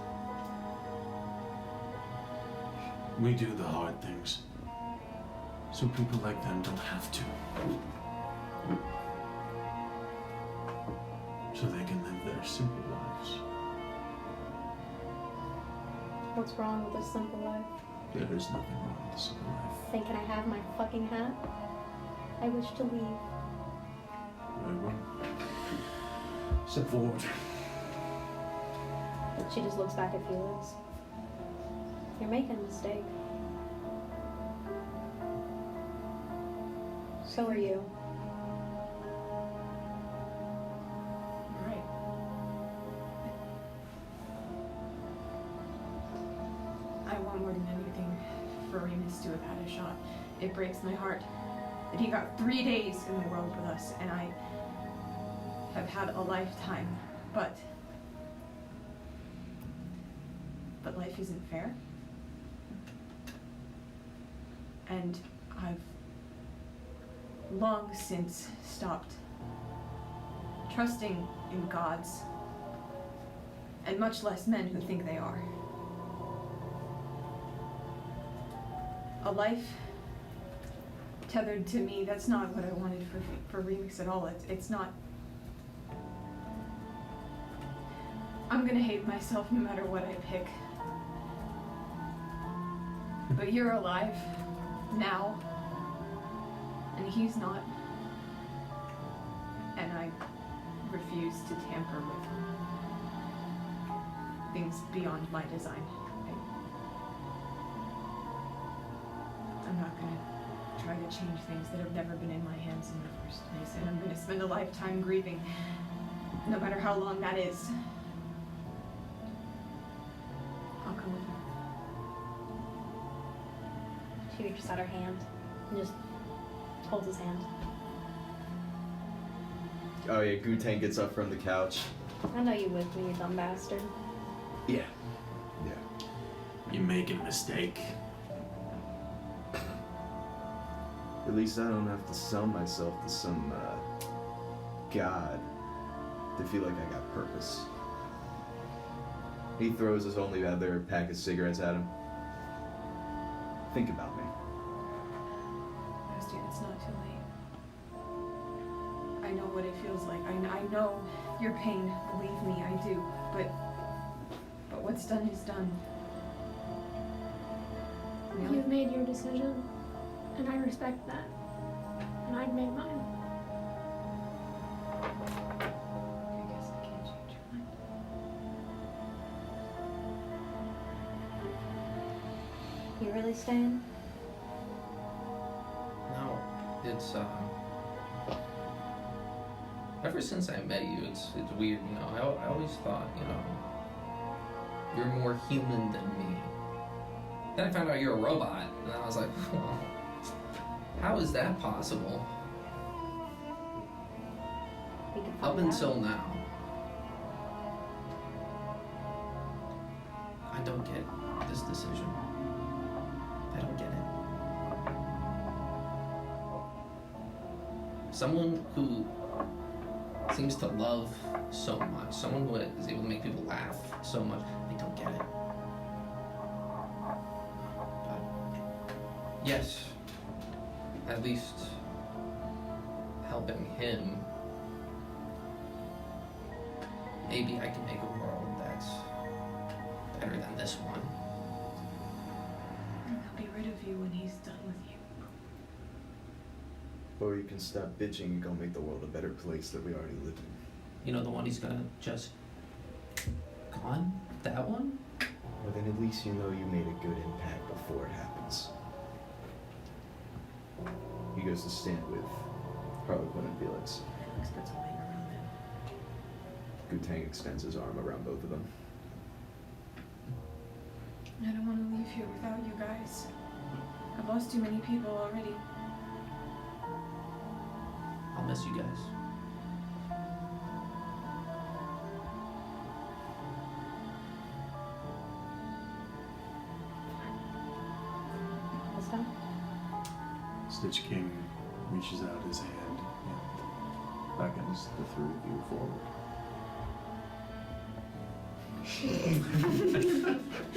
We do the hard things so people like them don't have to. So they can live their simple lives. What's wrong with a simple life? There is nothing wrong with a simple life. Then can I have my fucking hat? I wish to leave. Very well. Step forward. She just looks back at Felix. You're making a mistake. So are you. You're right. I want more than anything for Remus to have had a shot. It breaks my heart that he got 3 days in the world with us, and I have had a lifetime, but life isn't fair. And I've long since stopped trusting in gods, and much less men who think they are. A life tethered to me, that's not what I wanted for Remix at all. It's not. I'm gonna hate myself no matter what I pick. But you're alive now, and he's not. And I refuse to tamper with things beyond my design. I'm not gonna try to change things that have never been in my hands in the first place, and I'm gonna spend a lifetime grieving, no matter how long that is. I'll come with you. She reaches out her hand and just holds his hand. Oh yeah, Gu-Tang gets up from the couch. I know you with me, you dumb bastard. Yeah. You're making a mistake. At least I don't have to sell myself to some god to feel like I got purpose. He throws his only other pack of cigarettes at him. Think about me. Bastian, it's not too late. I know what it feels like. I know your pain. Believe me, I do. But what's done is done. Really? You've made your decision, and I respect that. And I've made mine. I guess I can't change your mind. You really staying? No, it's ever since I met you, it's weird, you know. I always thought, you know, you're more human than me. Then I found out you're a robot, and I was like, well, how is that possible? We can Up find out. until now, I don't get this decision. I don't get it. Someone who seems to love so much, someone who is able to make people laugh so much, I don't get it. But yes, at least helping him, maybe I can make a world that's better than this one. And he'll be rid of you when he's done with you. Or you can stop bitching and go make the world a better place that we already live in. You know, the one he's gonna just gone? That one? Well, then at least you know you made a good impact before it happens. He goes to stand with Harlequin and Felix. Felix puts a ring around him. Gu-Tang extends his arm around both of them. lost too many people already. I'll miss you guys. This time? Stitch King reaches out his hand and beckons the three of you forward.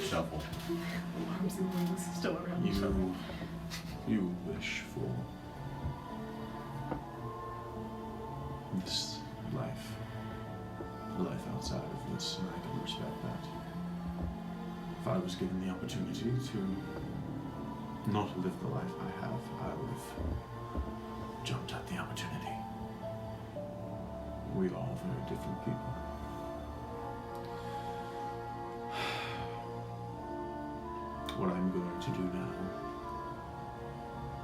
Shuffle. Arms and wings still around each other. You wish for this life, a life outside of this, and I can respect that. If I was given the opportunity to not live the life I have, I would have jumped at the opportunity. We are all very different people. What I'm going to do now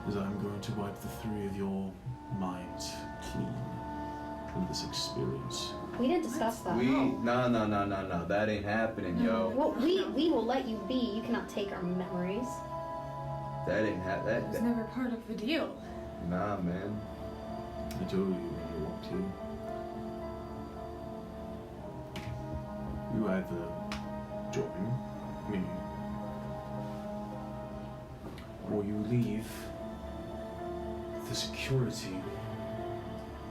is I'm going to wipe the three of your minds clean from this experience. We didn't discuss that. No. That ain't happening, yo. Well, we will let you be. You cannot take our memories. That ain't It was never part of the deal. Nah, man. I told you when you walked here. You either join me, or you leave the security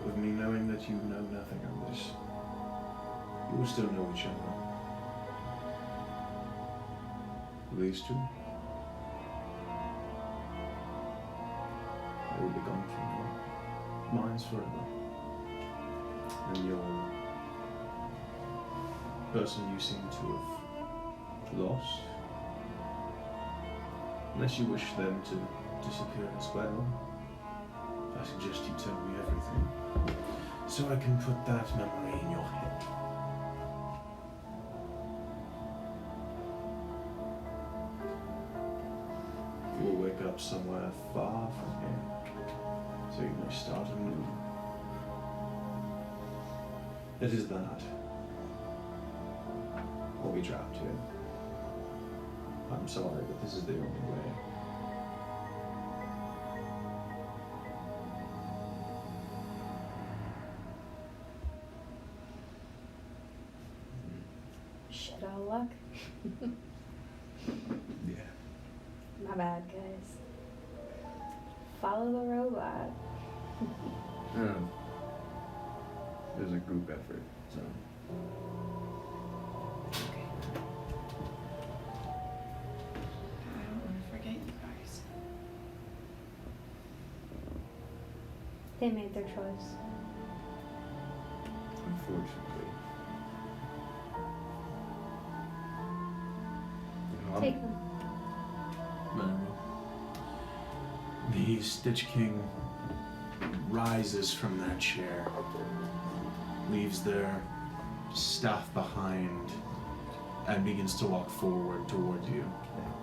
of me knowing that you know nothing of this. You will still know each other. These two, they will be gone from your minds forever. And your person you seem to have lost, unless you wish them to disappear as well, I suggest you tell me everything, so I can put that memory in your head. You will wake up somewhere far from here, so you may start anew. It is that, or be trapped here. I'm sorry, but this is the only way. Shit out of luck. Yeah. My bad, guys. Follow the robot. It was a group effort, so. I don't want to forget you guys. They made their choice. Unfortunately. You know, Take them. The Stitch King rises from that chair, leaves their staff behind, and begins to walk forward towards you.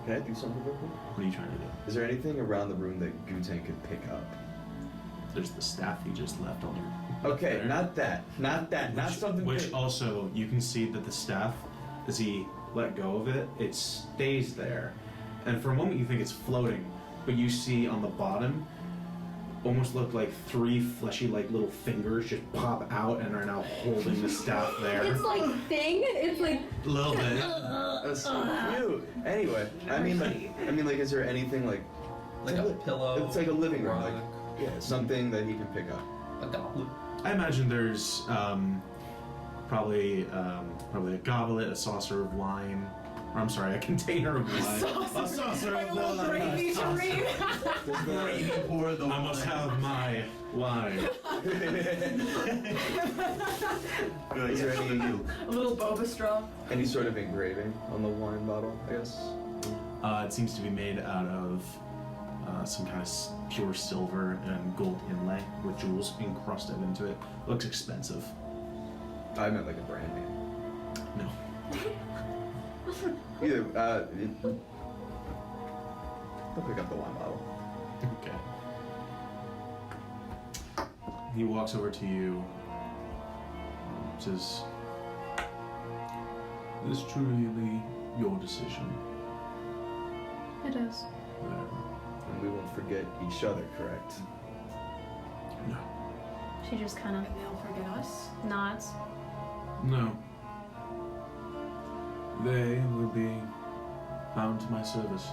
Can I do something real quick? What are you trying to do? Is there anything around the room that Gutang could pick up? There's the staff he just left on you. Okay, there. not that. Not something Which big. also, you can see that the staff, as he let go of it, it stays there. And for a moment you think it's floating, but you see on the bottom, almost look like three fleshy like little fingers just pop out and are now holding the staff there. It's like thing. It's like A little bit. That's so cute. Anyway, I mean, like, is there anything like Like a pillow. It's like a living room, rug, yeah, something that he can pick up. a goblet. I imagine there's probably a goblet, a saucer of wine. Or I'm sorry, a container of wine. A saucer Like a of little wine. gravy tureen. I must have my wine. Is there A little boba straw. any sort of engraving on the wine bottle? I guess. It seems to be made out of some kind of pure silver and gold inlay with jewels encrusted into it. Looks expensive. I meant like a brand name. No. Either. I'll pick up the wine bottle. Okay. He walks over to you. Says, "Is truly your decision?" It is. Whatever. And we won't forget each other, correct? No. She just kind of And they'll forget us. nods. No. They will be bound to my service.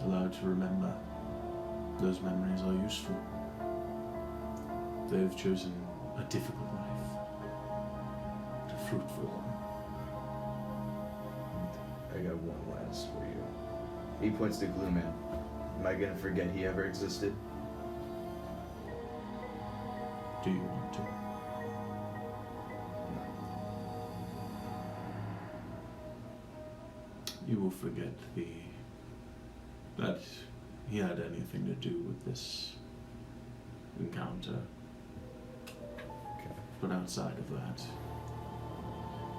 Allowed to remember. Those memories are useful. They've chosen a difficult life. A fruitful one. I got one last for you. He points to Glue Man. Am I gonna forget he ever existed? Do you want to? You will forget that he had anything to do with this encounter. Okay. But outside of that,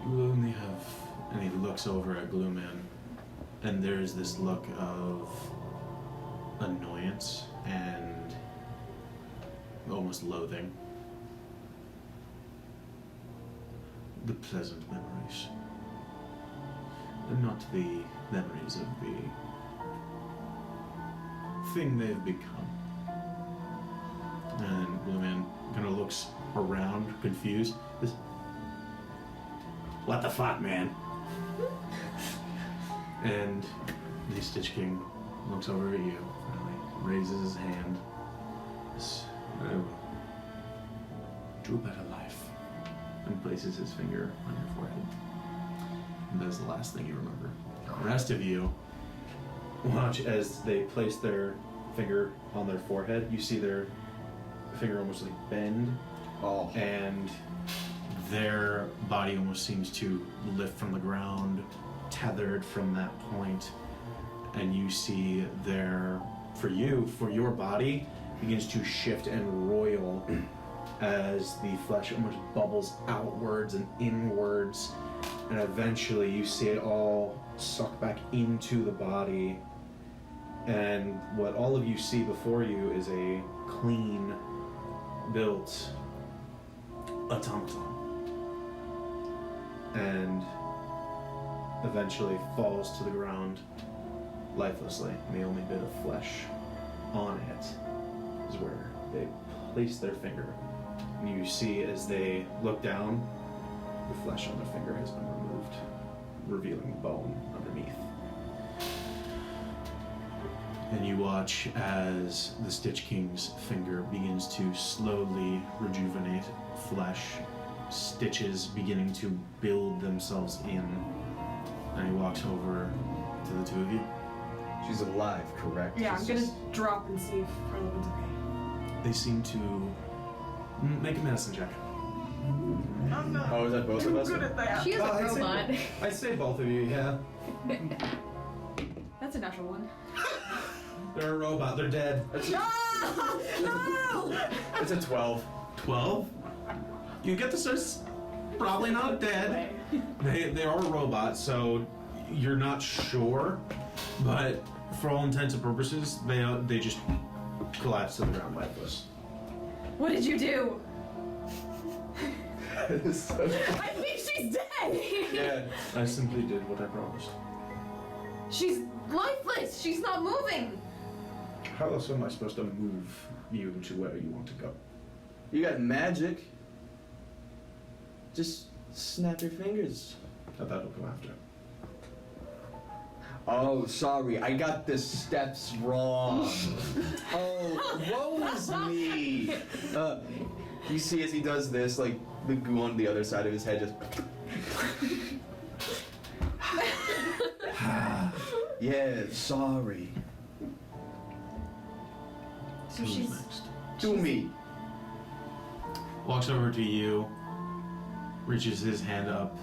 you will only have. And he looks over at Glue Man, and there's this look of annoyance and almost loathing. The pleasant memories. And not the memories of the thing they've become. And Blue Man kind of looks around, confused. What the fuck, man? And the Stitch King looks over at you, finally raises his hand. I will do a better life. And places his finger on your forehead. And that's the last thing you remember. The rest of you watch as they place their finger on their forehead. You see their finger almost like bend, and their body almost seems to lift from the ground, tethered from that point. And you see for your body, begins to shift and roil as the flesh almost bubbles outwards and inwards. And eventually you see it all suck back into the body. And what all of you see before you is a clean built automaton. And eventually falls to the ground lifelessly. And the only bit of flesh on it is where they place their finger. And you see as they look down, the flesh on their finger has been removed, revealing the bone underneath. And you watch as the Stitch King's finger begins to slowly rejuvenate flesh, stitches beginning to build themselves in. And he walks over to the two of you. She's alive, correct? Yeah, I'm She's gonna just- drop and see if Parliament's okay. They seem to make a medicine check. I'm not Oh, is that both of us? good at that. She is a I'd say robot. I'd say both of you, yeah. That's a natural one. They're a robot, they're dead. No! It's a 12. 12? You get this as probably not dead. They are a robot, so you're not sure, but for all intents and purposes, they just collapse to the ground lifeless. What did you do? That is so... I think she's dead! Yeah. I simply did what I promised. She's lifeless! She's not moving! How else am I supposed to move you to where you want to go? You got magic. Just snap your fingers. That'll come after. Oh, sorry, I got the steps wrong. Oh, woe is me. You see as he does this, like, the goo on the other side of his head just... Yeah, sorry. So Who's she's next? To me. Walks over to you, reaches his hand up,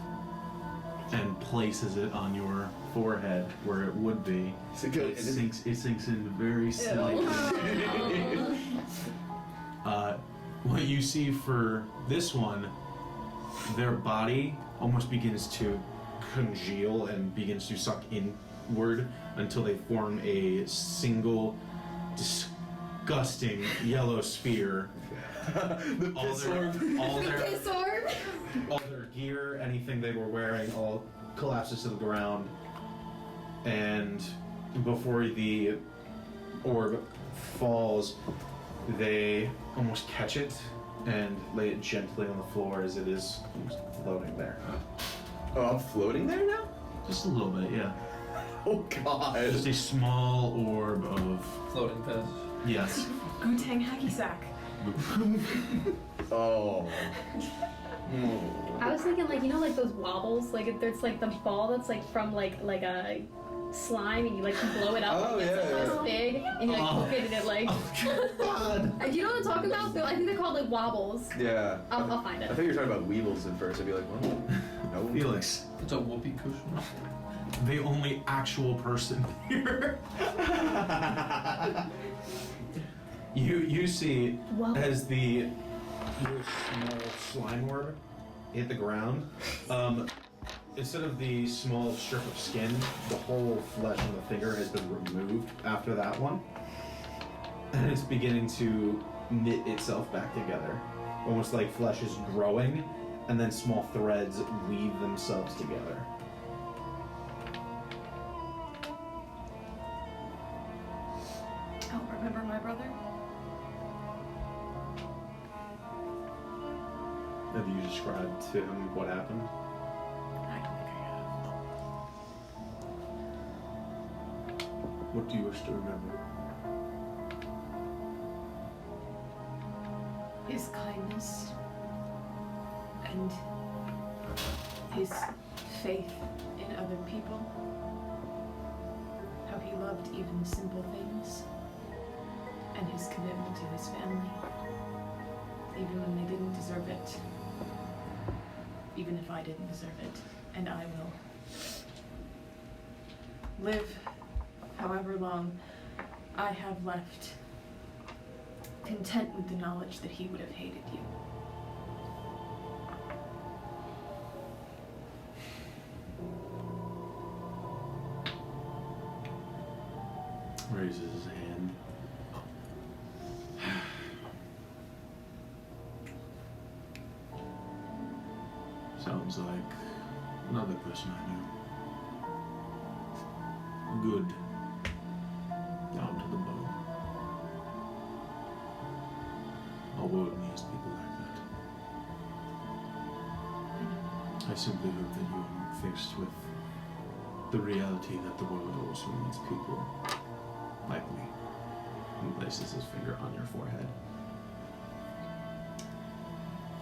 and places it on your forehead where it would be. It sinks in very slightly. What you see for this one, their body almost begins to congeal and begins to suck inward until they form a single disgusting yellow sphere. The piss orb. All their gear, anything they were wearing, all collapses to the ground. And before the orb falls, they almost catch it and lay it gently on the floor as it is floating there. Oh, I'm floating there now? Just a little bit, yeah. Oh god. Just a small orb of... Floating piss. Yes. Gutang hacky sack. Oh. I was thinking, like, you know, like those wobbles, like if there's like the ball that's like from like a slime, and you like blow it up, Oh, and it's yeah, like yeah. this big, and you like Oh. poke it, and it like. God. Do you know what I'm talking about? I think they're called like wobbles. Yeah. I'll find I it. thought you were talking about weevils at first. I'd be like, what? No. Felix, It's a whoopee cushion. the only actual person here. You see Wobble. as your small slime orb hit the ground, instead of the small strip of skin, the whole flesh on the finger has been removed after that one, and it's beginning to knit itself back together, almost like flesh is growing, and then small threads weave themselves together. Oh, remember my brother? Have you described to him what happened? I don't think I have. What do you wish to remember? His kindness and his faith in other people. How he loved even simple things. And his commitment to his family. Even when they didn't deserve it. Even if I didn't deserve it. And I will live however long I have left, content with the knowledge that he would have hated you. Raises his hand. Sounds like another person I knew. Good. Down to the bone. Our world needs people like that. I simply hope that you are fixed with the reality that the world also needs people like me. And places his finger on your forehead.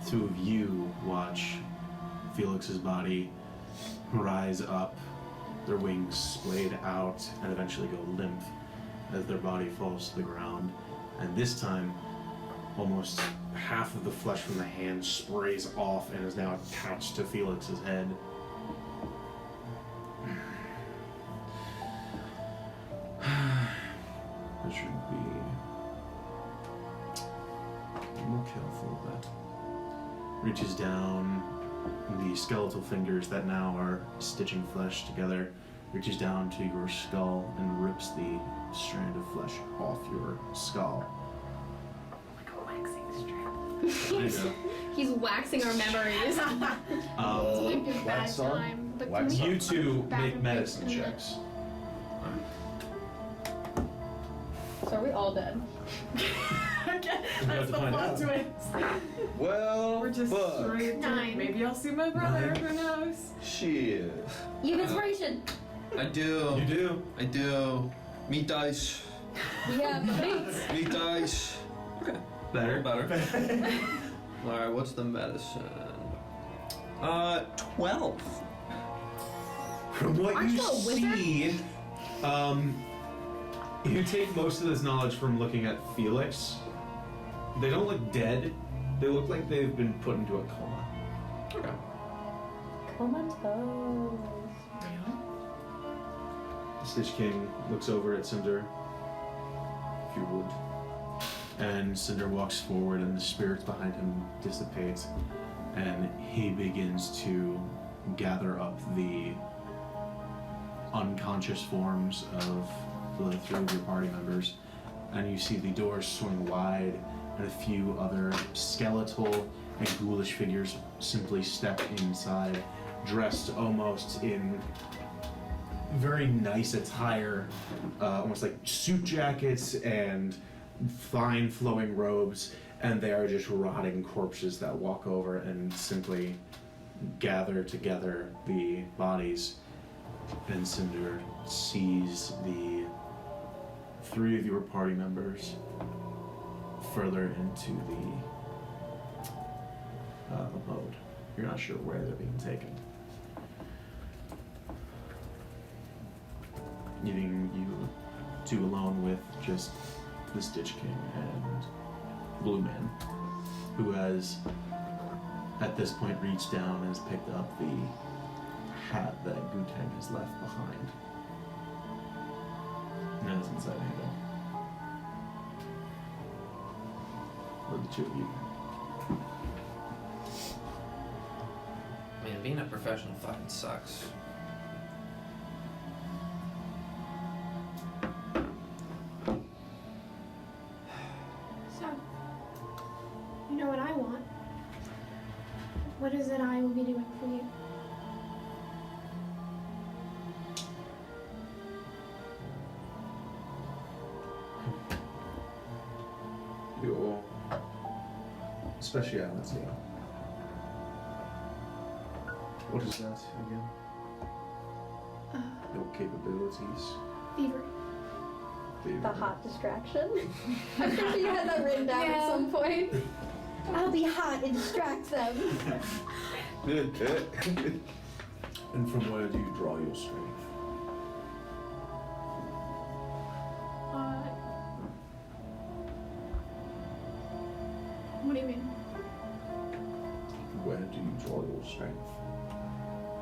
Two of you watch Felix's body rise up, their wings splayed out, and eventually go limp as their body falls to the ground. And this time, almost half of the flesh from the hand sprays off and is now attached to Felix's head. I should be more careful of that. Reaches down, the skeletal fingers that now are stitching flesh together, reaches down to your skull and rips the strand of flesh off your skull. Like a waxing strip. There you go. He's waxing our memories. Um, Bad wax on? time. But Wax can we- you two Back make and medicine forth. checks. So are we all dead? That's the find plot out. twist. Well, We're just fuck. straight to, 9. maybe I'll see my brother, Nine. who knows? Shit. You have inspiration. I do. You do. I do. Meat dice. Yeah, but Meat dice. Okay. Better. Better. Alright, what's the medicine? 12. From what Aren't you you a wizard? see, you take most of this knowledge from looking at Felix. They don't look dead. They look like they've been put into a coma. Okay. comatose. Stitch King looks over at Cinder, if you would. And Cinder walks forward and the spirits behind him dissipate. And he begins to gather up the unconscious forms of the three of your party members. And you see the doors swing wide and a few other skeletal and ghoulish figures simply step inside, dressed almost in very nice attire, almost like suit jackets and fine flowing robes, and they are just rotting corpses that walk over and simply gather together the bodies. And Cinder sees the 3 of your party members further into the abode. You're not sure where they're being taken. Leaving you 2 alone with just the Stitch King and Blue Man, who has at this point reached down and has picked up the hat that Guteng has left behind. And that is inside Halo. Or the 2 of you. Man, being a professional fucking sucks. So, you know what I want. What is it I will be doing for you? Your speciality. What is that again? Your capabilities. Fever. The hot distraction. I'm pretty sure you had that written down at some point. I'll be hot and distract them. And from where do you draw your strength? What do you mean? Where do you draw your strength?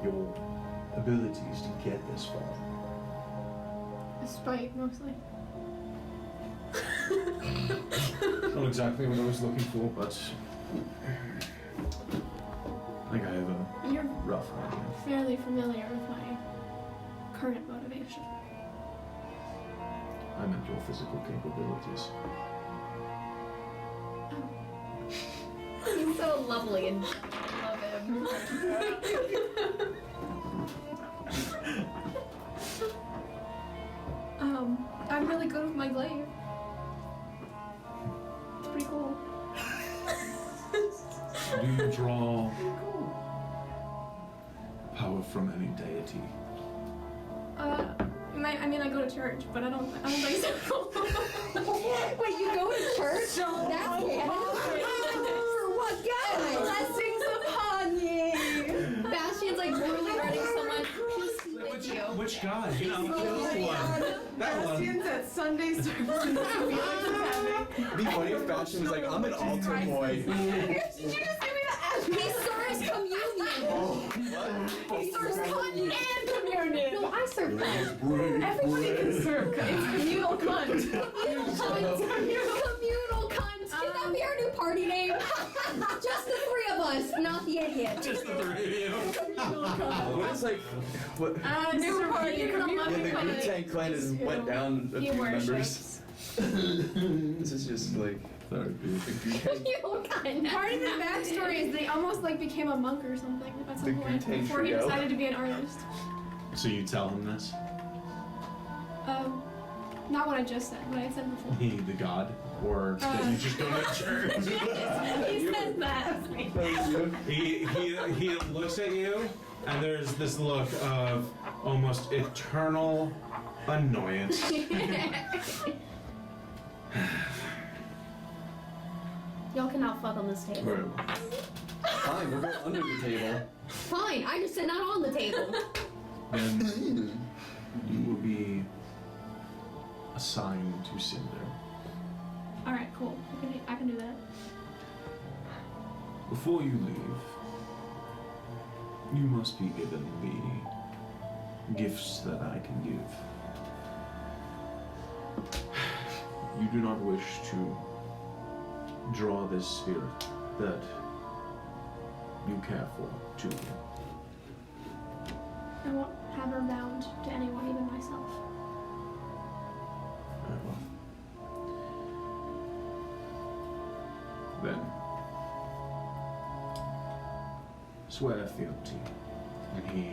Your abilities to get this far. Spite, mostly. Not exactly what I was looking for, but I think I have a You're rough idea. fairly familiar with my current motivation. I meant your physical capabilities. He's so lovely and I love him. I'm really good with my glaive. It's pretty cool. Do you draw power from any deity? I go to church, but I don't think so. Wait, you go to church? That's canon. For what God? Blessings upon ye! Bastian's like brutally hurting someone. Which god? You know, one. That one. Bastian's at Sunday service. Felix is having. It'd be funny if Bastion was like, I'm an altar boy. Did you just give me the ass? He serves communion. He serves cunt and communion. No, I serve cunt. Everybody can serve cunt. It's communal cunt. Communal cunt. Can that be our new party name? Just the 3 of us, not the idiot. Just the 3 of you. What is like, what? New party, Yeah, the Guteng clan has went down a few members. This is just like Therapy. Communal cunt. Part of the backstory is they almost like became a monk or something at some The point Guteng before he trio. decided to be an artist. So you tell him this? Not what I just said, what I said before. He, the god? Or that you just go to church? He says that. He looks at you, and there's this look of almost eternal annoyance. Y'all can now fuck on this table. Very well. fine, we'll go under the table. Fine, I just said not on the table. Then you will be assigned to Cinder. Alright, cool. I can do that. Before you leave, you must be given the gifts that I can give. You do not wish to draw this spirit that you care for to you. I won't have her bound to anyone, even myself. Very well. Then, swear fealty. And he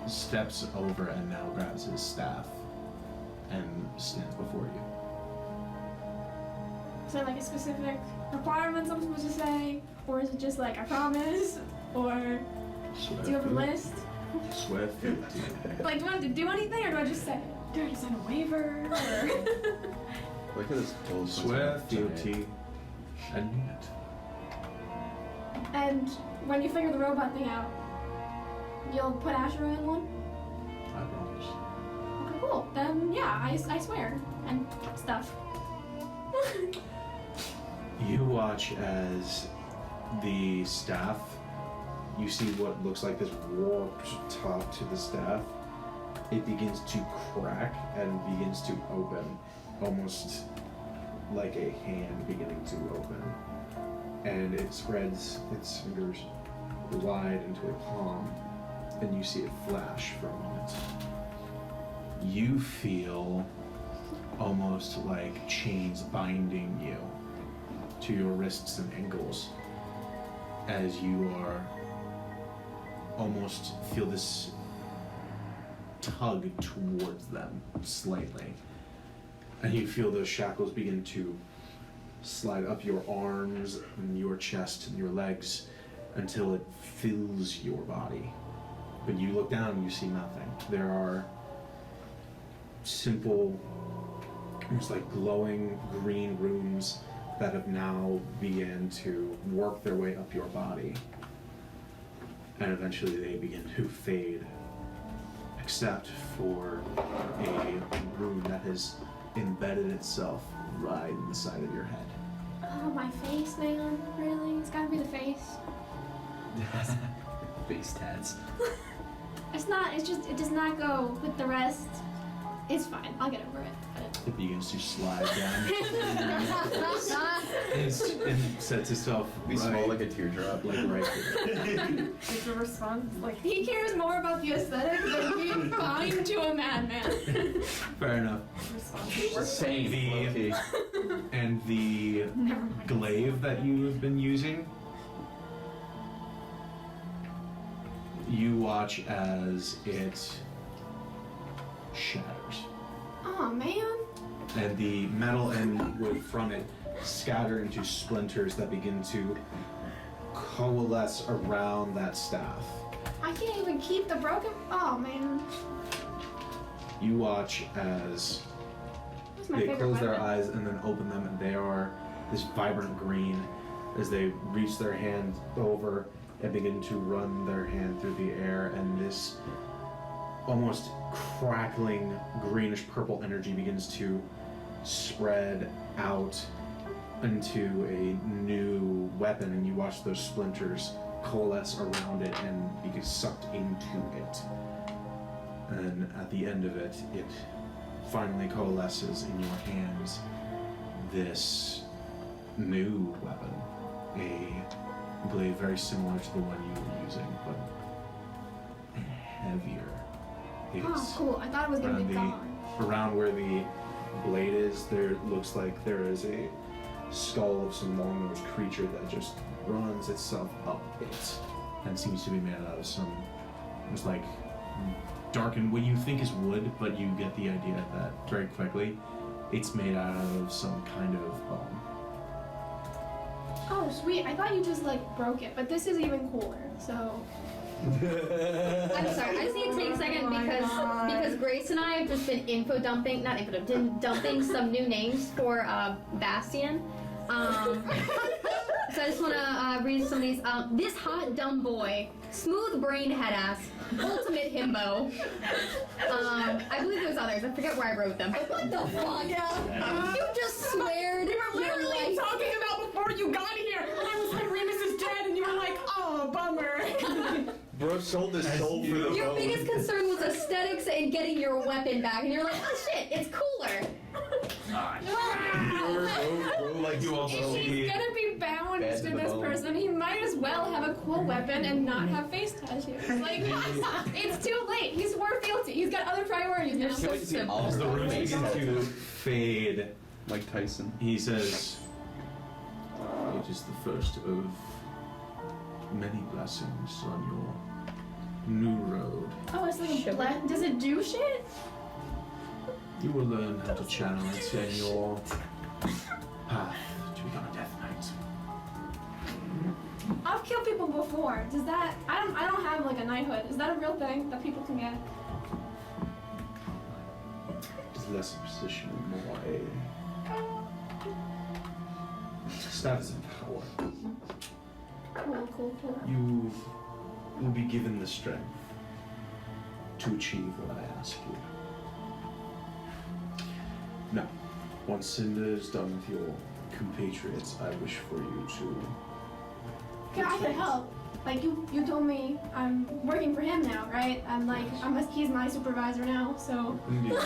steps over and now grabs his staff and stands before you. Is there like a specific requirements I'm supposed to say? Or is it just like, I promise? Or do you have a list? Swear fealty. Like, do I have to do anything or do I just say it? Do I just sign a waiver? Or Look at this gold. Swear fealty and mean it. and when you figure the robot thing out, you'll put Ashura in one? I promise. Okay, cool. Then yeah, I swear. And stuff. You watch as the staff, you see what looks like this warped top to the staff. It begins to crack and begins to open, almost like a hand beginning to open. And it spreads its fingers wide into a palm, and you see it flash for a moment. You feel almost like chains binding you to your wrists and ankles as you are almost feel this tug towards them slightly. And you feel those shackles begin to slide up your arms and your chest and your legs until it fills your body. But you look down and you see nothing. There are simple, almost like glowing green runes that have now begun to work their way up your body. And eventually they begin to fade, except for a rune that has embedded itself right in the side of your head. Oh, my face, man. Really? It's gotta be the face. Face tats. It does not go with the rest. It's fine. I'll get over it. It begins to slide down and sets itself Be small like a teardrop. like right there. It's a response like He cares more about the aesthetic than being kind to a madman. Fair enough. Same. The- And the Never mind. glaive that you have been using, you watch as it shatters. Oh, man. And the metal and wood from it scatter into splinters that begin to coalesce around that staff. I can't even keep the broken. Oh, man. You watch as That's my they favorite close their weapon. eyes and then open them, and they are this vibrant green as they reach their hand over and begin to run their hand through the air, and this almost crackling greenish purple energy begins to spread out into a new weapon, and you watch those splinters coalesce around it and be sucked into it. And at the end of it, it finally coalesces in your hands this new weapon, a blade very similar to the one you were using, but heavier. It's Oh, cool. I thought it was gonna be gone. around where the blade is, there looks like there is a skull of some long-nosed creature that just runs itself up it and seems to be made out of some, it's like darkened, what you think is wood, but you get the idea that very quickly it's made out of some kind of bone. Oh, sweet. I thought you just, like, broke it, but this is even cooler, so. I'm sorry, I just need to take a second Oh my because God. because Grace and I have just been dumping some new names for Bastian. So I just want to read some of these. This hot dumb boy, smooth brain head ass, ultimate himbo. I believe there's others. I forget where I wrote them. But what the fuck? Yeah. You just sweared. We were your literally life. talking about before you got here. And I was like, Remus is dead, and you were like, oh, bummer. Bro sold his soul for the Your bone. biggest concern was aesthetics and getting your weapon back, and you're like, oh shit, it's cooler. Bro, like you also. If he's gonna be bound Bad to to the this bone. person, he might as well have a cool weapon and not have face tattoos. Like, it's too late. He's war fealty. He's got other priorities now. Can't wait to see simple. all As the of runes them. begin to fade, Mike Tyson. he says, "It is the first of many blessings on your new road." Oh, it's like a Does it do shit? You will learn how to channel it in your path to become a Death Knight. I've killed people before. Does that? I don't have like a knighthood. Is that a real thing that people can get? It's less a position, more a status and power. Cool. You will be given the strength to achieve what I ask you. Now, once Cinder is done with your compatriots, I wish for you to... Yeah, I could help. Like you told me I'm working for him now, right? He's my supervisor now, so. Indeed.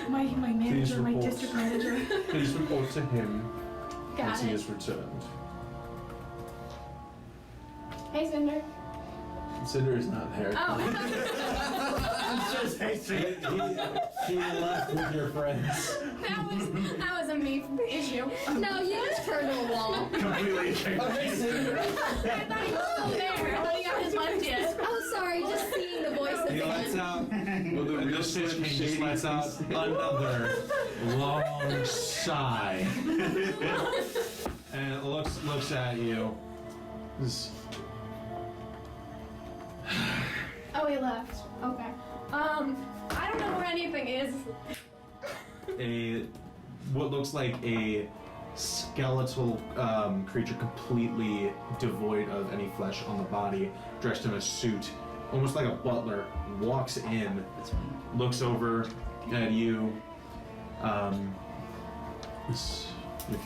My manager, my report. district manager. Please report to him Got once he it. has returned. Hey, Cinder. Cinder is not there. Oh. He left with your friends. that was a me issue. No, you just turned to a wall. Completely changed. I thought he was still there. I thought he hadn't left yet. Oh, sorry, just seeing the voice of He the lets out. We'll do And real this Stitch slim King just shady lets out face. another long sigh. And it looks at you. Oh, he left. Okay. I don't know where anything is. What looks like a skeletal creature completely devoid of any flesh on the body, dressed in a suit, almost like a butler, walks in, looks over at you. If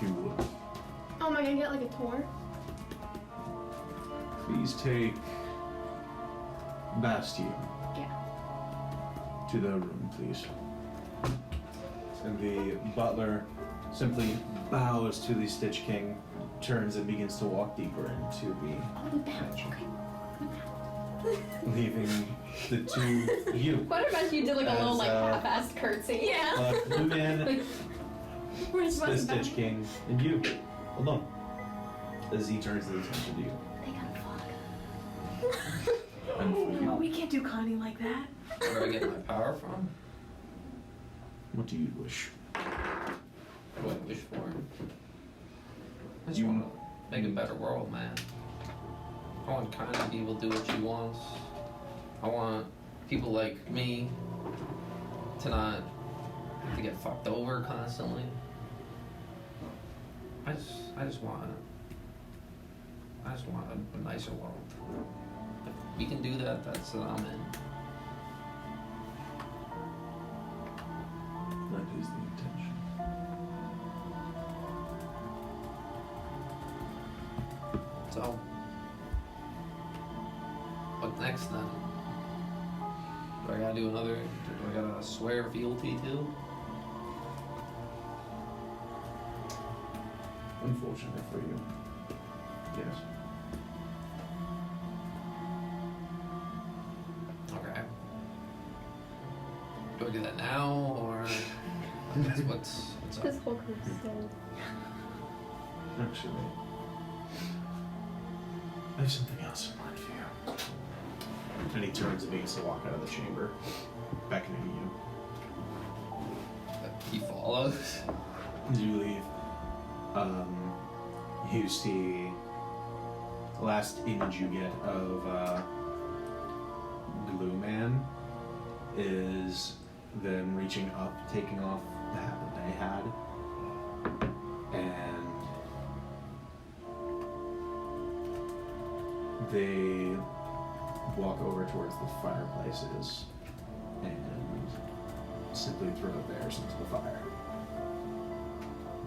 you would, Oh, am I gonna get like a tour? please take Bastion Yeah. to the room, please. And the butler simply bows to the Stitch King, turns and begins to walk deeper into the mansion, leaving the two you. What about you did like a little like As, half-assed curtsy? Yeah. Blue Man, We're just the supposed to Stitch King, and you alone. As he turns his attention to you. They gotta fuck. No, we can't do Connie like that. Where do I get my power from? What do you wish? What do I wish for? I just want to make a better world, man. I want kind of people to do what she wants. I want people like me to not have to get fucked over constantly. I just want a nicer world. If we can do that, that's what I'm in. That is the intention. So, what next then? Do I gotta do another? Do I gotta swear fealty too? Unfortunately for you. Yes. Okay. Do I do that now, or what's up? This whole group's so... Actually, I have something else in mind for you. And he turns and begins to walk out of the chamber, beckoning He follows. you. As you leave, you see the last image you get of Glue Man is them reaching up, taking off the hat that they had, and they walk over towards the fireplaces and simply throw theirs into the fire.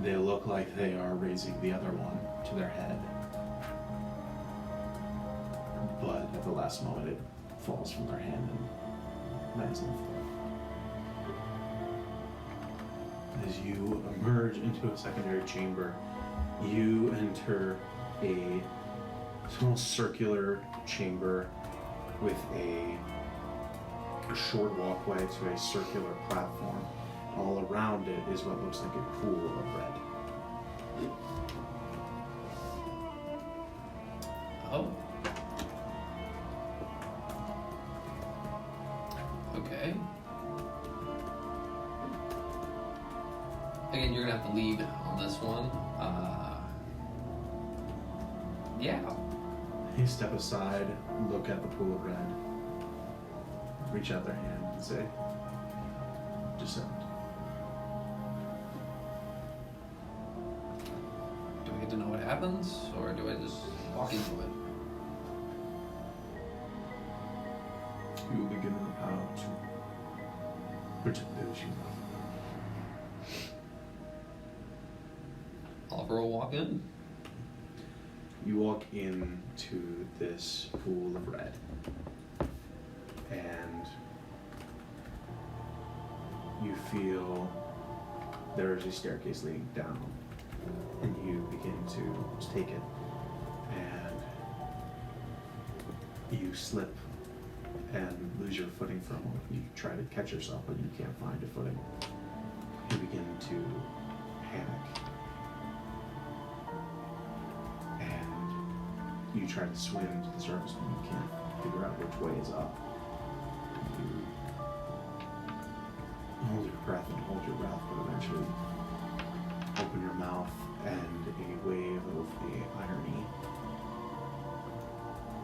They look like they are raising the other one to their head, but at the last moment it falls from their hand and lands on the floor. As you emerge into a secondary chamber, you enter a small circular chamber with a short walkway to a circular platform. All around it is what looks like a pool of red. Oh. Okay. Again, you're gonna have to lead on this one. Yeah. You step aside, look at the pool of red, reach out their hand and say, descend. Do I get to know what happens, or do I just walk into it? You will be given the power to protect those you love. Oliver will walk in. You walk into this pool of red, and you feel there is a staircase leading down, and you begin to take it, and you slip and lose your footing for a moment. You try to catch yourself, but you can't find your footing. You begin to panic. You try to swim to the surface, but you can't figure out which way is up. You hold your breath and hold your breath, but eventually open your mouth, and a wave of the irony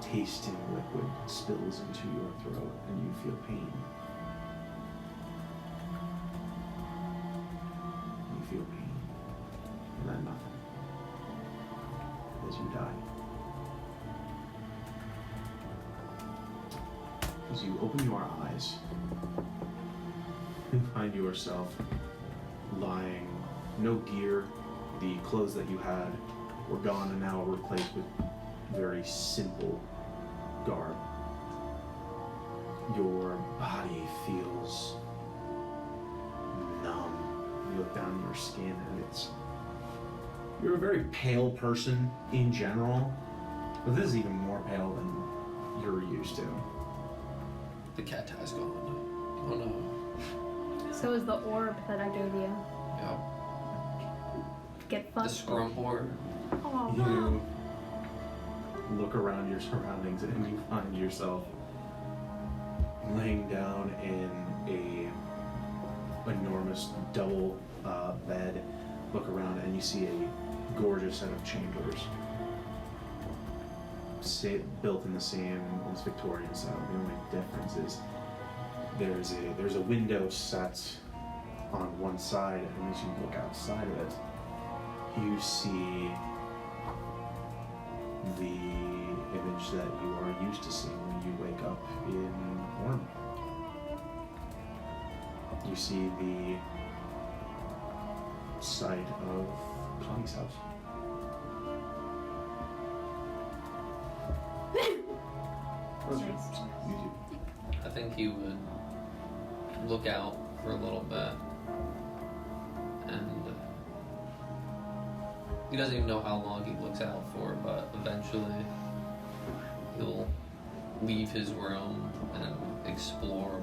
tasting liquid spills into your throat, and you feel pain. You feel pain, and then nothing, as you die. As you open your eyes, you find yourself lying, no gear, the clothes that you had were gone and now replaced with very simple garb. Your body feels numb. You look down your skin and you're a very pale person in general, but this is even more pale than you're used to. The cat tie's gone. Oh no. So is the orb that I gave you. Yeah. Get The fucked. scrum board. Oh, You look around your surroundings and you find yourself laying down in a enormous double bed. Look around and you see a gorgeous set of chambers, built in the same as Victorian style. The only difference is there's a window set on one side, and as you look outside of it, you see the image that you are used to seeing when you wake up in Orm. You see the site of Connie's house. You do. I think he would look out for a little bit, and he doesn't even know how long he looks out for, but eventually he'll leave his room and explore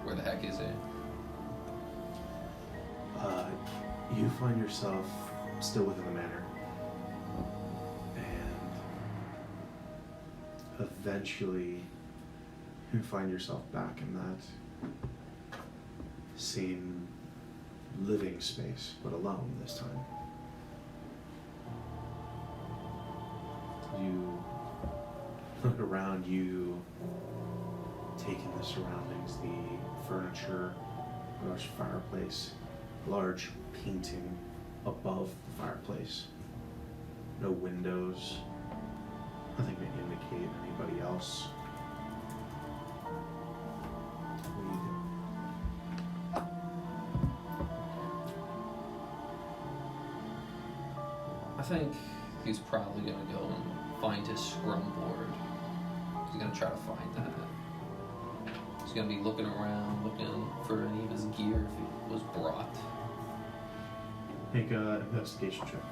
where the heck is he. You find yourself still within the manor, and eventually you find yourself back in that same living space, but alone this time. You look around, you take in the surroundings, the furniture, large fireplace, large painting above the fireplace. No windows, nothing to indicate anybody else. I think he's probably gonna go and find his scrum board. He's gonna try to find that. He's gonna be looking around, looking for any of his gear if it was brought. Make an investigation check.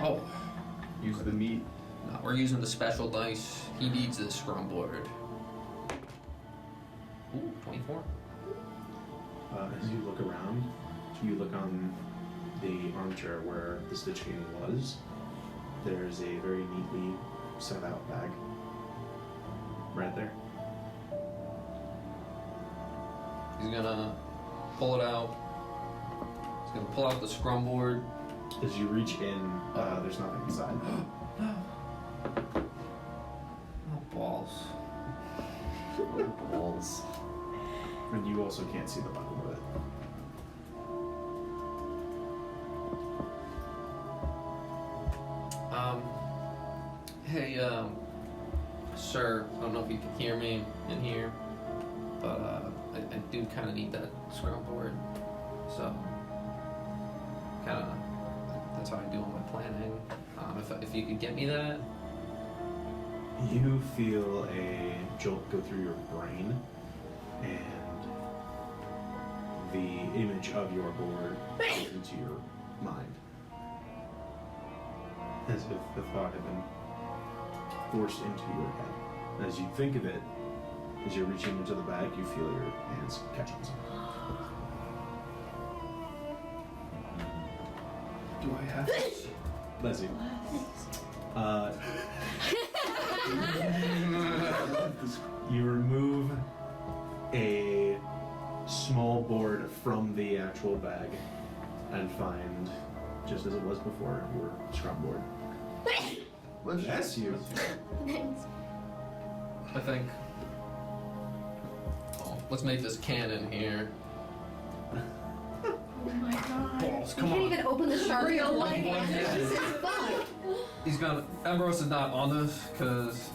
Oh, Use the meat. no, we're using the special dice. He needs this scrum board. Ooh, 24. As you look around, you look on the armchair where the Stitch King was. There's a very neatly set out bag. right there. He's gonna pull it out. He's gonna pull out the scrum board. As you reach in, there's nothing inside. Oh, balls. Balls. And you also can't see the bottom of it. Hey, sir, I don't know if you can hear me in here, but I do kind of need that scrum board. So, kind of, that's how I do all my planning. If you could get me that. You feel a jolt go through your brain, and the image of your board comes into your mind. As if the thought had been forced into your head. As you think of it, as you're reaching into the bag, you feel your hands catch on something. Do I have this? Leslie. You remove a small board from the actual bag and find, just as it was before, your scrum board. That's you. I think. Oh, let's make this canon here. Oh my god. Balls, You come can't on. even open the shark with one One hand. hand. This is fun. He's gonna. Ambrose is not on this because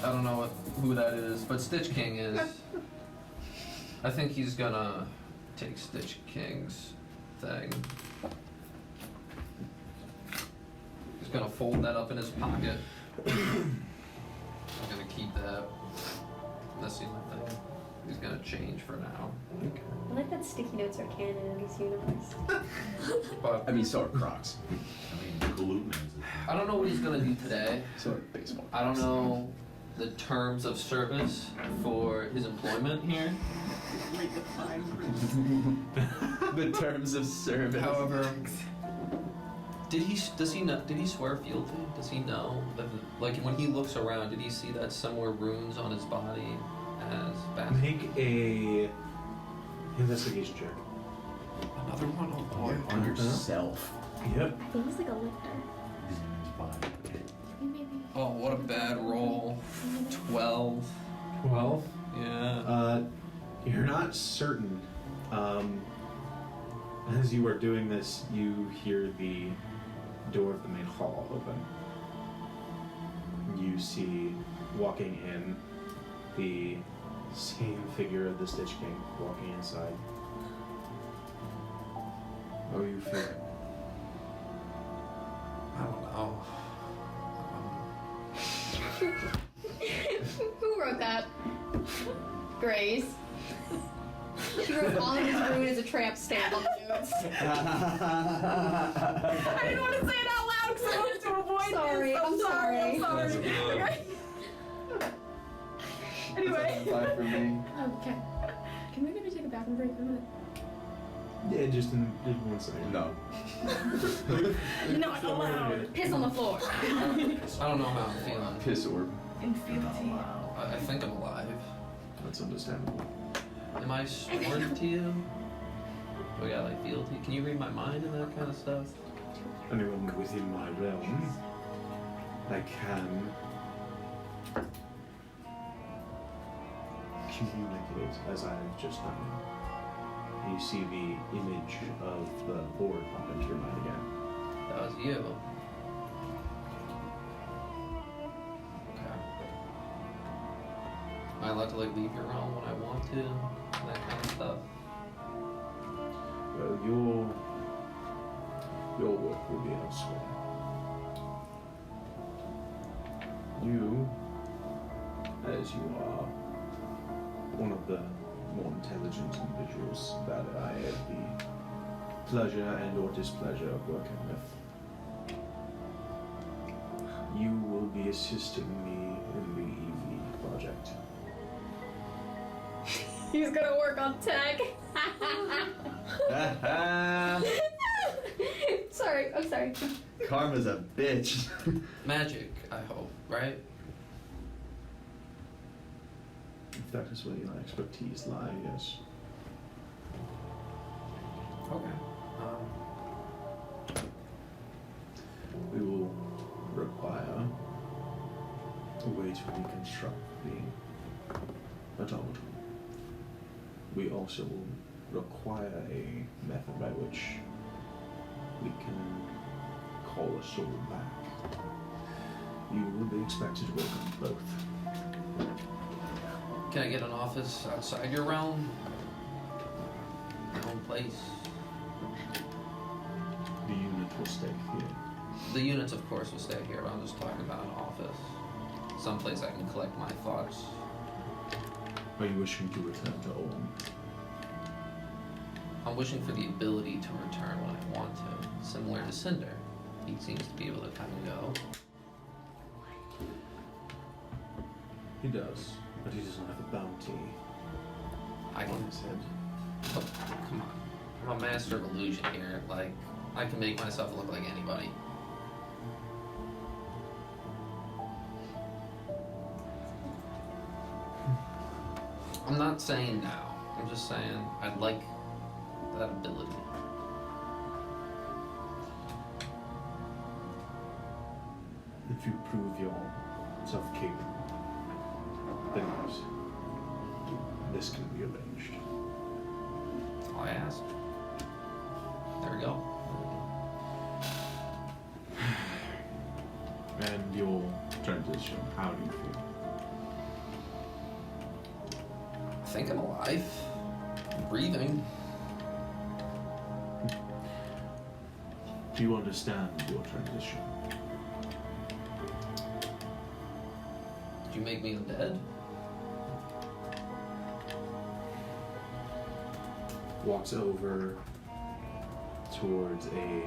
I don't know who that is, but Stitch King is. I think he's gonna take Stitch King's thing. He's gonna fold that up in his pocket. I'm gonna keep that. That's the only thing. He's gonna change for now. I like that sticky notes are canon in this universe. But I mean, so are Crocs. I mean, gluten is. I don't know what he's gonna do today. So are baseball. I don't know the terms of service for his employment here. The terms of service. However, did he swear fealty? Does he know that, like, when he looks around, did he see that somewhere runes on his body as Bass? Make a investigation check. Another one? Oh boy. On yourself. Yep. I think it's like a lifter. Maybe. Oh, what a bad roll. 12. 12. Yeah. You're not certain. As you are doing this, you hear the door of the main hall open. You see, walking in, the same figure of the Stitch King walking inside. How are you feeling? I don't know. Who wrote that? Grace. She wrote all of his ruin as a tramp stamp on the notes. I didn't want to say it out loud because I wanted to avoid Sorry, this. I'm sorry. I'm sorry. That's good. Okay. Anyway. Five for me. Okay. Can we maybe take a bathroom break for a minute? Yeah, just in 1 second. No. Not allowed. Piss on the floor. I don't know how I'm feeling. Piss orb. Infinity. I think I'm alive. That's understandable. Am I sworn to you? Do I got like fealty? Can you read my mind and that kind of stuff? Anyone within my realm, I can communicate as I have just done. You see the image of the board pop into your mind again. That was you. Okay. Am I allowed to like leave your realm when I want to? And that kind of stuff. Well, your work will be elsewhere. You, as you are one of the more intelligent individuals that I have the pleasure and or displeasure of working with, you will be assisting me in the EV project. He's gonna work on tech. Sorry, I'm sorry. Karma's a bitch. Magic, I hope, right? that is where your expertise lie, yes. Okay. We will require a way to reconstruct the automaton. We also will require a method by which we can call a soul back. You will be expected to work on both. Can I get an office outside your realm? My own place? The unit will stay here. The units, of course, will stay here, but I'm just talking about an office. Someplace I can collect my thoughts. Are you wishing to return to Olm? I'm wishing for the ability to return when I want to. Similar to Cinder. He seems to be able to come and go. He does, but he doesn't have a bounty I on can. his head. Oh, come on. I'm a master of illusion here. Like, I can make myself look like anybody. I'm not saying now. I'm just saying I'd like that ability. If you prove yourself capable, then yes, this can be arranged. That's all I asked. There we go. And your transition, how do you feel? I think I'm alive. I'm breathing. Do you understand your transition? Did you make me undead? Walks over towards a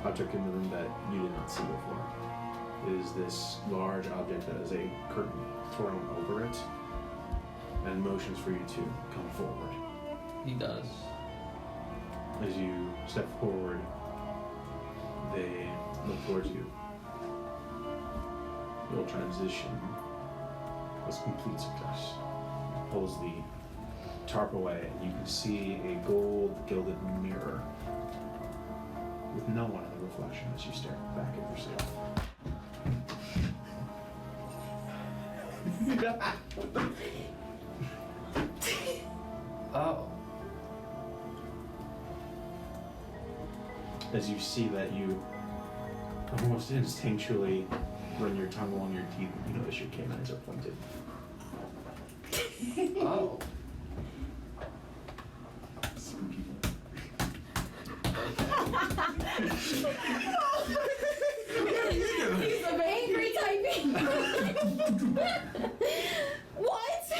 object in the room that you did not see before. It is this large object that has a curtain thrown over it, and motions for you to come forward. He does. As you step forward, they look towards you. Your transition was complete success. Pulls the tarp away, and you can see a gold gilded mirror with no one in the reflection as you stare back at yourself. Oh. As you see that, you almost instinctually run your tongue along your teeth and you notice your canines are pointed. Oh. Spooky. He's of angry typing. What?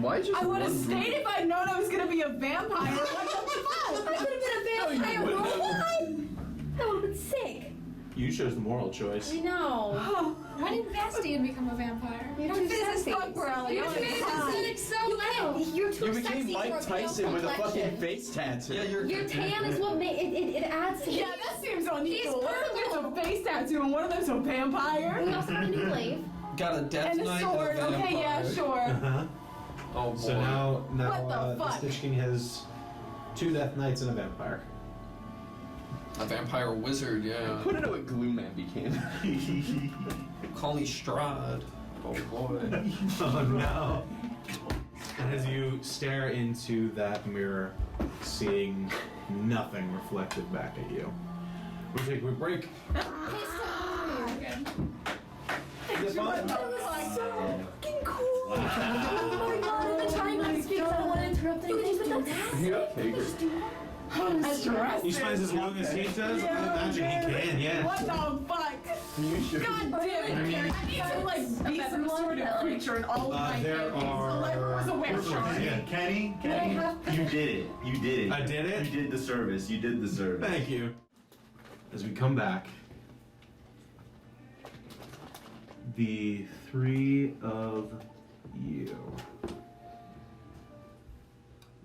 Why just I would have one stayed if I'd known I was gonna be a vampire. What the fuck? I could have been a vampire. What? That would have been sick. You chose the moral choice. I know. Why didn't Bastian become a vampire? You're Don't too fizz sexy. fuck, Borelli. You're too sexy. So well. You're too You sexy became for Mike a Tyson pale with a fucking complexion. face tattoo. Yeah, Your tan is what it adds to Yeah, that seems unequal. He's One of them's purple. a face tattoo and one of them's a vampire. We also got a new glaive. Got a death And a knight sword. and a Okay, yeah, vampire. sure. Uh-huh. Oh boy. So now What the fuck? Stitch King has 2 Death Knights and a vampire. A vampire wizard, yeah. Put it know what Glue Man became. Call me Strahd. Oh boy. Oh no. And as you stare into that mirror, seeing nothing reflected back at you, we'll take a quick break. Is it fun? That was so fucking cool. Oh my god, at the time I speak, I don't want to interrupt anything, but that's Yeah, okay, great. He spends as long as he does? I imagine he can, yeah. What the fuck? You should. God damn it. I need to like be some sort of creature in all of my There paintings. Allegra was a werewolf. Yeah. Kenny, have- you did it. You did it. I did it? You did the service. You did the service. Thank you. As we come back, the 3 of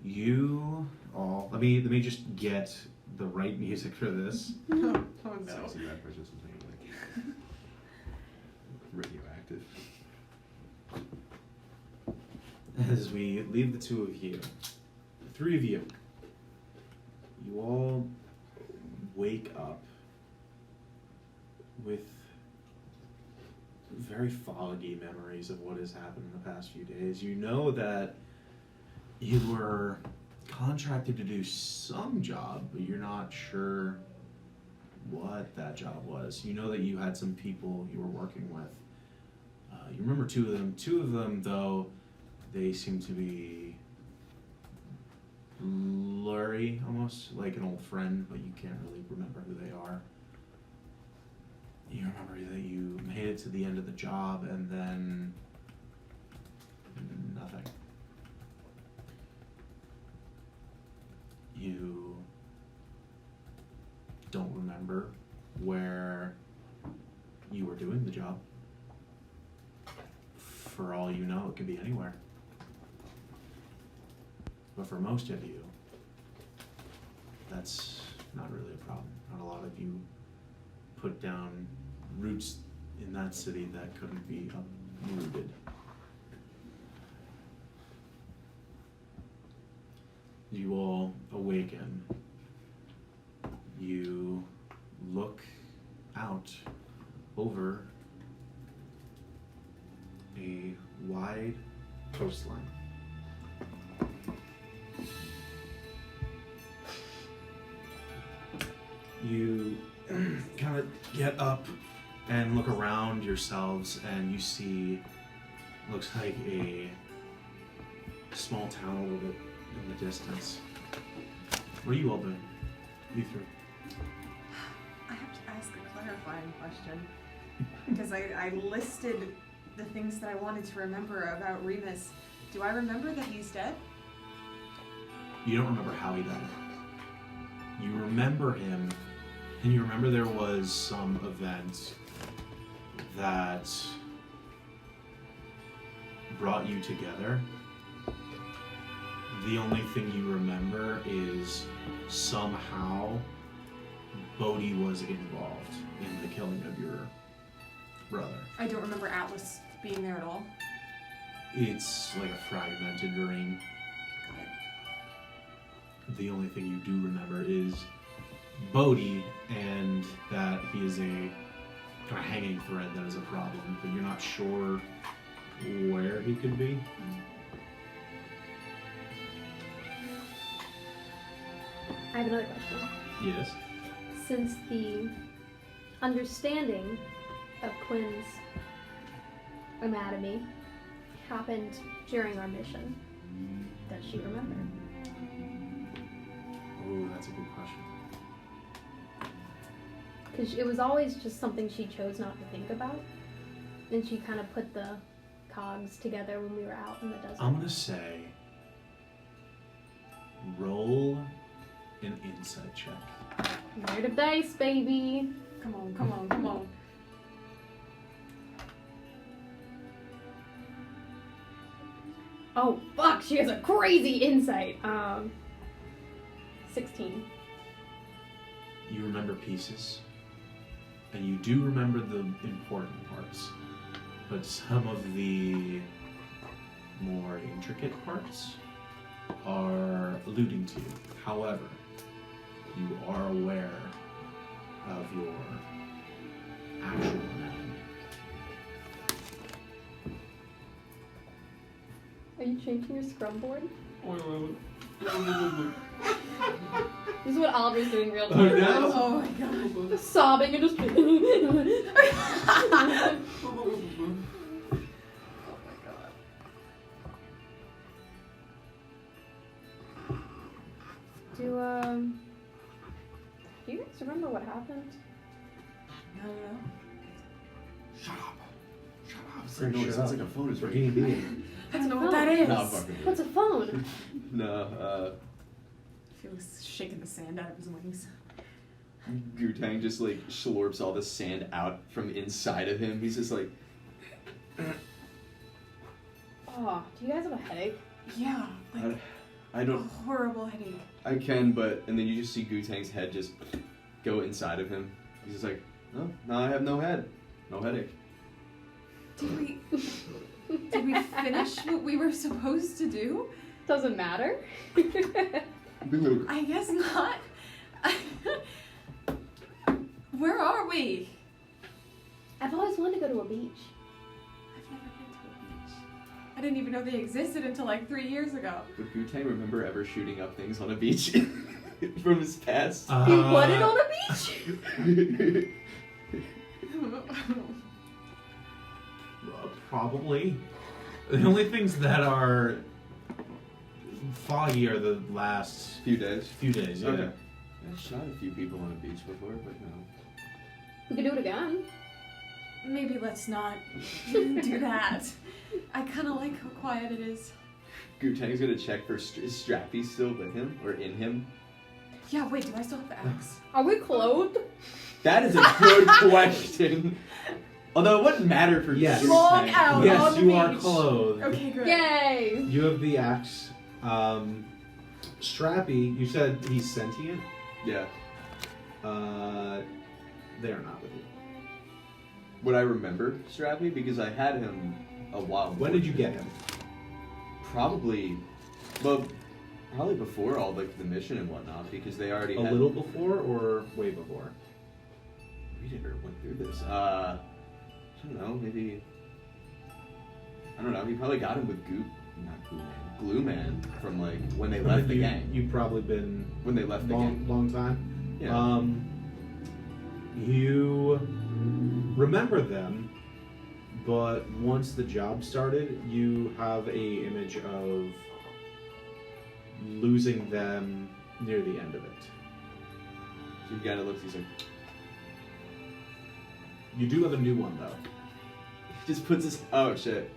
you all. Let me just get the right music for this. Oh no. Sexy references something like radioactive. as we leave the two of you, the three of you, you all wake up with very foggy memories of what has happened in the past few days. You know that you were contracted to do some job, but you're not sure what that job was. You know that you had some people you were working with. You remember two of them. Two of them, though, they seem to be blurry, almost like an old friend, but you can't really remember who they are. You remember that you made it to the end of the job and then nothing. You don't remember where you were doing the job. For all you know, it could be anywhere. But for most of you, that's not really a problem. Not a lot of you put down roots in that city that couldn't be uprooted. You all awaken. You look out over a wide coastline. You kind of get up and look around yourselves, and you see, looks like a small town a little bit in the distance. What are you all doing? You three. I have to ask a clarifying question. Because I listed the things that I wanted to remember about Remus. Do I remember that he's dead? You don't remember how he died. You remember him, and you remember there was some event that brought you together. The only thing you remember is somehow Bodhi was involved in the killing of your brother. I don't remember Atlas being there at all. It's like a fragmented dream. Got it. The only thing you do remember is Bodhi, and that he is a kind of hanging thread that is a problem, but you're not sure where he could be. I have another question. Yes. Since the understanding of Quinn's anatomy happened during our mission, does she remember? Oh, that's a good question. Because it was always just something she chose not to think about. And she kind of put the cogs together when we were out in the desert. I'm gonna say roll an insight check. Narrative dice, baby. Come on, come on, come on. Oh, fuck, she has a crazy insight. 16. You remember pieces, and you do remember the important parts, but some of the more intricate parts are alluding to you. However, you are aware of your actual anatomy. Are you changing your scrum board? This is what Oliver's doing real time. Oh, no. Oh my god. Sobbing and just. Oh my god. Do you guys remember what happened? No. Shut up. Shut up. Sorry, no, it sounds like a phone is For ringing. any being. I don't know what that is. No, fucking What's a phone? No, Felix shaking the sand out of his wings. Gutang just like slurps all the sand out from inside of him. He's just like, Oh, do you guys have a headache? Yeah, like I a don't, horrible headache. I can, but, and then you just see Gutang's head just go inside of him. He's just like, no, I have no head. No headache. Did Did we finish what we were supposed to do? Doesn't matter. I guess not. Where are we? I've always wanted to go to a beach. I've never been to a beach. I didn't even know they existed until like 3 years ago. Would Gu-Tang remember ever shooting up things on a beach from his past? He wanted on a beach? Probably. The only things that are foggy are the last Few days. few days. Yeah. Okay. I shot a few people on a beach before, but no. We could do it again. Maybe let's not do that. I kind of like how quiet it is. Gu-Tang's gonna check for is Strappy still with him or in him? Yeah, wait, do I still have the axe? Are we clothed? That is a good question. Although it wouldn't matter for Yes. Long Gu-Tang. out. Yes, on the you are beach. clothed. Okay, good. Yay! You have the axe. Strappy, you said he's sentient. Yeah. They are not with you. Would I remember Strappy? Because I had him a while before. When did you get him? Probably before all like the mission and whatnot, because they already A had... little before or way before? We never went through this. I don't know, maybe... I don't know, he probably got him with Glue Man from like when they left the gang. You've probably been When they left the gang. long time. Yeah. You remember them, but once the job started, you have a image of losing them near the end of it. So he kind of looks, he's like... You do have a new one though. He just puts his... Oh shit.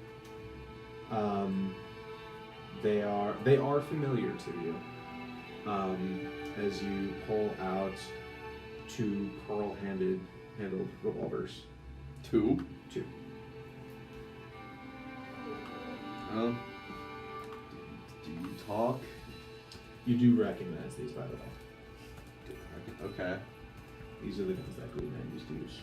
They are familiar to you. As you pull out 2 pearl-handled revolvers. 2? 2. Well, do you talk? You do recognize these, by the way. Okay. These are the guns that Glue Man used to use.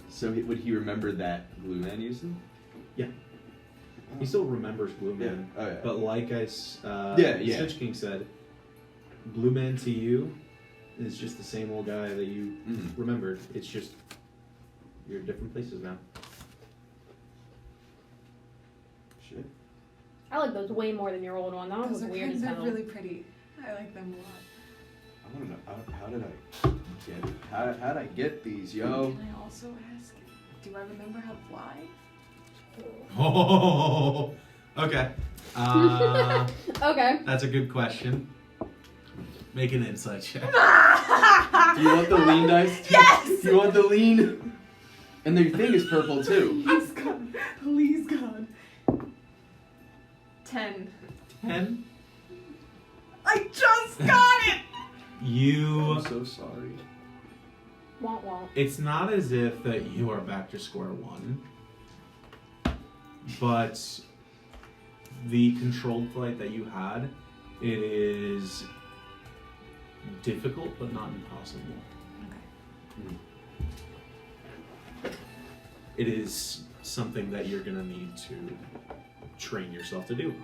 So would he remember that Glue Man used them? Yeah. He still remembers Glue Man. Yeah. Oh, yeah. But like Yeah. Stitch King said, Glue Man to you is just the same old guy that you remembered. It's just you're in different places now. Shit. I like those way more than your old one. That one was Those are weird as they're hell. really pretty. I like them a lot. I want to know, how did I get it? How did I get these, yo? Can I also ask, do I remember how to fly? Oh, okay. Okay. That's a good question. Make an insight check. Do you want the lean dice? Yes! Do you want the lean? And their thing is purple too. Please God. Please God. 10. 10. I just got it! You. I'm so sorry. Won't won't. It's not as if that you are back to square one, but the controlled flight that you had, it is difficult but not impossible. Okay. It is something that you're gonna need to train yourself to do.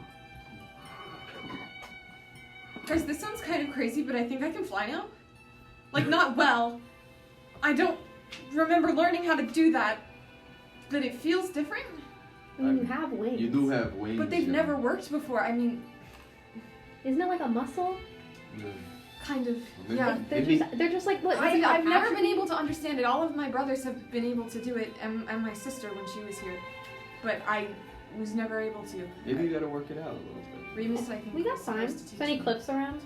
Guys, this sounds kind of crazy, but I think I can fly now. Like, not well. I don't remember learning how to do that, but it feels different. I mean, you have wings. You do have wings. But they've yo. never worked before. I mean, Isn't it like a muscle? Yeah. kind of. Maybe- Yeah. They're just like what? is it I've never passion? been able to understand it. All of my brothers have been able to do it, and my sister when she was here, but I was never able to. Maybe you gotta work it out a little bit. Remus, I think We got was time. supposed to teach Any me. cliffs around?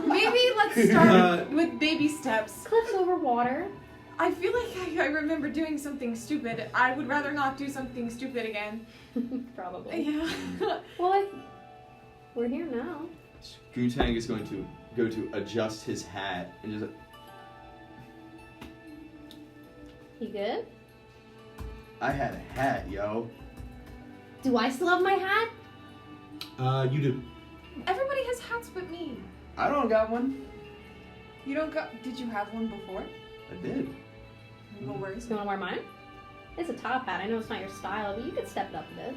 Maybe let's start with baby steps. Cliffs over water. I feel like I remember doing something stupid. I would rather not do something stupid again. Probably. Yeah. Well, we're here now. Gu-Tang is going to go to adjust his hat and just. You good? I had a hat, yo. Do I still have my hat? You do. Everybody has hats but me. I don't got one. You don't got. Did you have one before? I did. Well, worries. You want to wear mine? It's a top hat. I know it's not your style, but you could step it up a bit.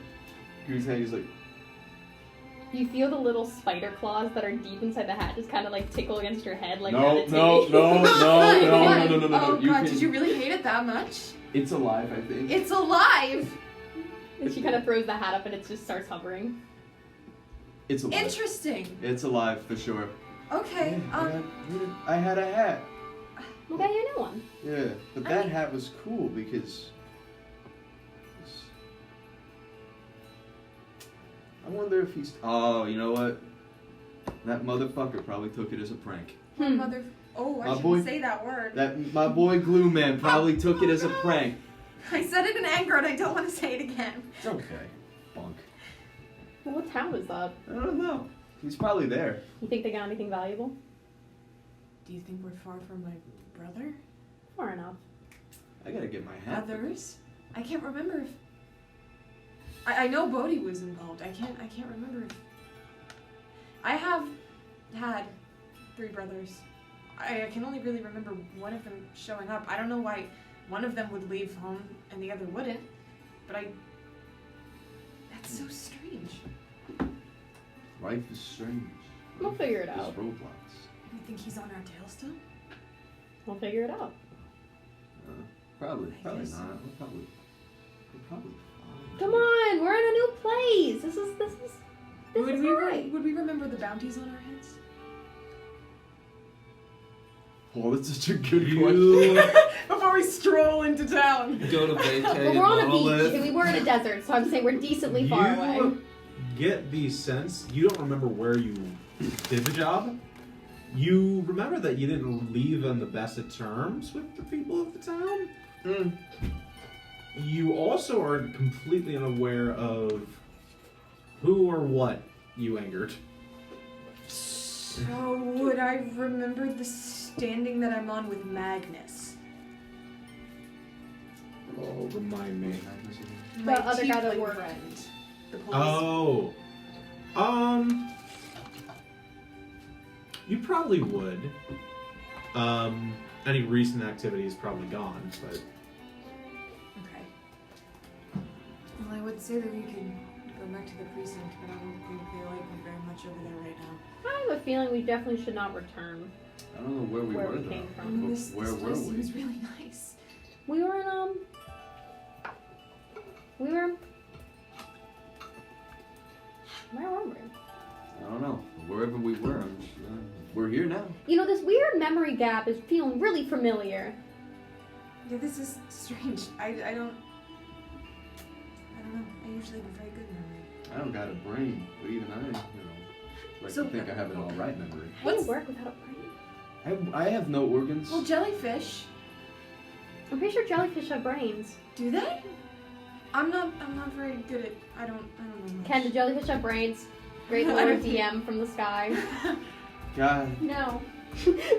Gootang's like, You feel the little spider claws that are deep inside the hat just kind of like tickle against your head, like no. meditating. Oh You god, can- did you really hate it that much? It's alive, I think. It's alive! And she kind of throws the hat up and it just starts hovering. It's alive. Interesting. It's alive for sure. Okay, I had a hat. We'll get you a new one. Yeah, but that hat was cool because. I wonder if he's. Oh, you know what? That motherfucker probably took it as a prank. mother. Oh, I My shouldn't boy- say that word. My boy Glue Man probably took it as a prank. I said it in anger and I don't want to say it again. It's okay. Bunk. Well, what town is that? I don't know. He's probably there. You think they got anything valuable? Do you think we're far from my brother? Far enough. I gotta get my hat. Others? I can't remember if. I know Bodhi was involved. I can't remember if. I have had 3 brothers. I can only really remember one of them showing up. I don't know why one of them would leave home and the other wouldn't, but that's so strange. Life is strange. We'll figure it There's out. roadblocks. You think he's on our tail still? We'll figure it out. Probably I guess not. so. We're probably fine. Come on, we're in a new place. This is alright. Would we remember the bounties on our heads? Oh, that's such a good You- question. Before we stroll into town. Go to Well, vacate we're on a monolith. beach and we were in a desert, so I'm saying we're decently far away. You get the sense you don't remember where you did the job. You remember that you didn't leave on the best of terms with the people of the town. You also are completely unaware of who or what you angered. So would I remember the standing that I'm on with Magnus? Oh, remind me. The other guy that tiefling worked. friend. The police. Oh, you probably would. Any recent activity is probably gone, but Okay. Well, I would say that we could go back to the precinct, but I don't think they like me very much over there right now. I have a feeling we definitely should not return. I don't know where we Where were we though. came from. This Where were place we? seems really nice. We were in where were we? I don't know. Wherever we were, we're here now. You know, this weird memory gap is feeling really familiar. Yeah, this is strange. I don't know. I usually have a very good memory. I don't got a brain, but even I, like So- to think I have an alright memory. How do What's- you work without a brain? I have no organs. Well, jellyfish. I'm pretty sure jellyfish have brains. Do they? I'm not very good at. I don't know much. Can the jellyfish have brains? Great I Lord don't think- DM from the sky. God. No.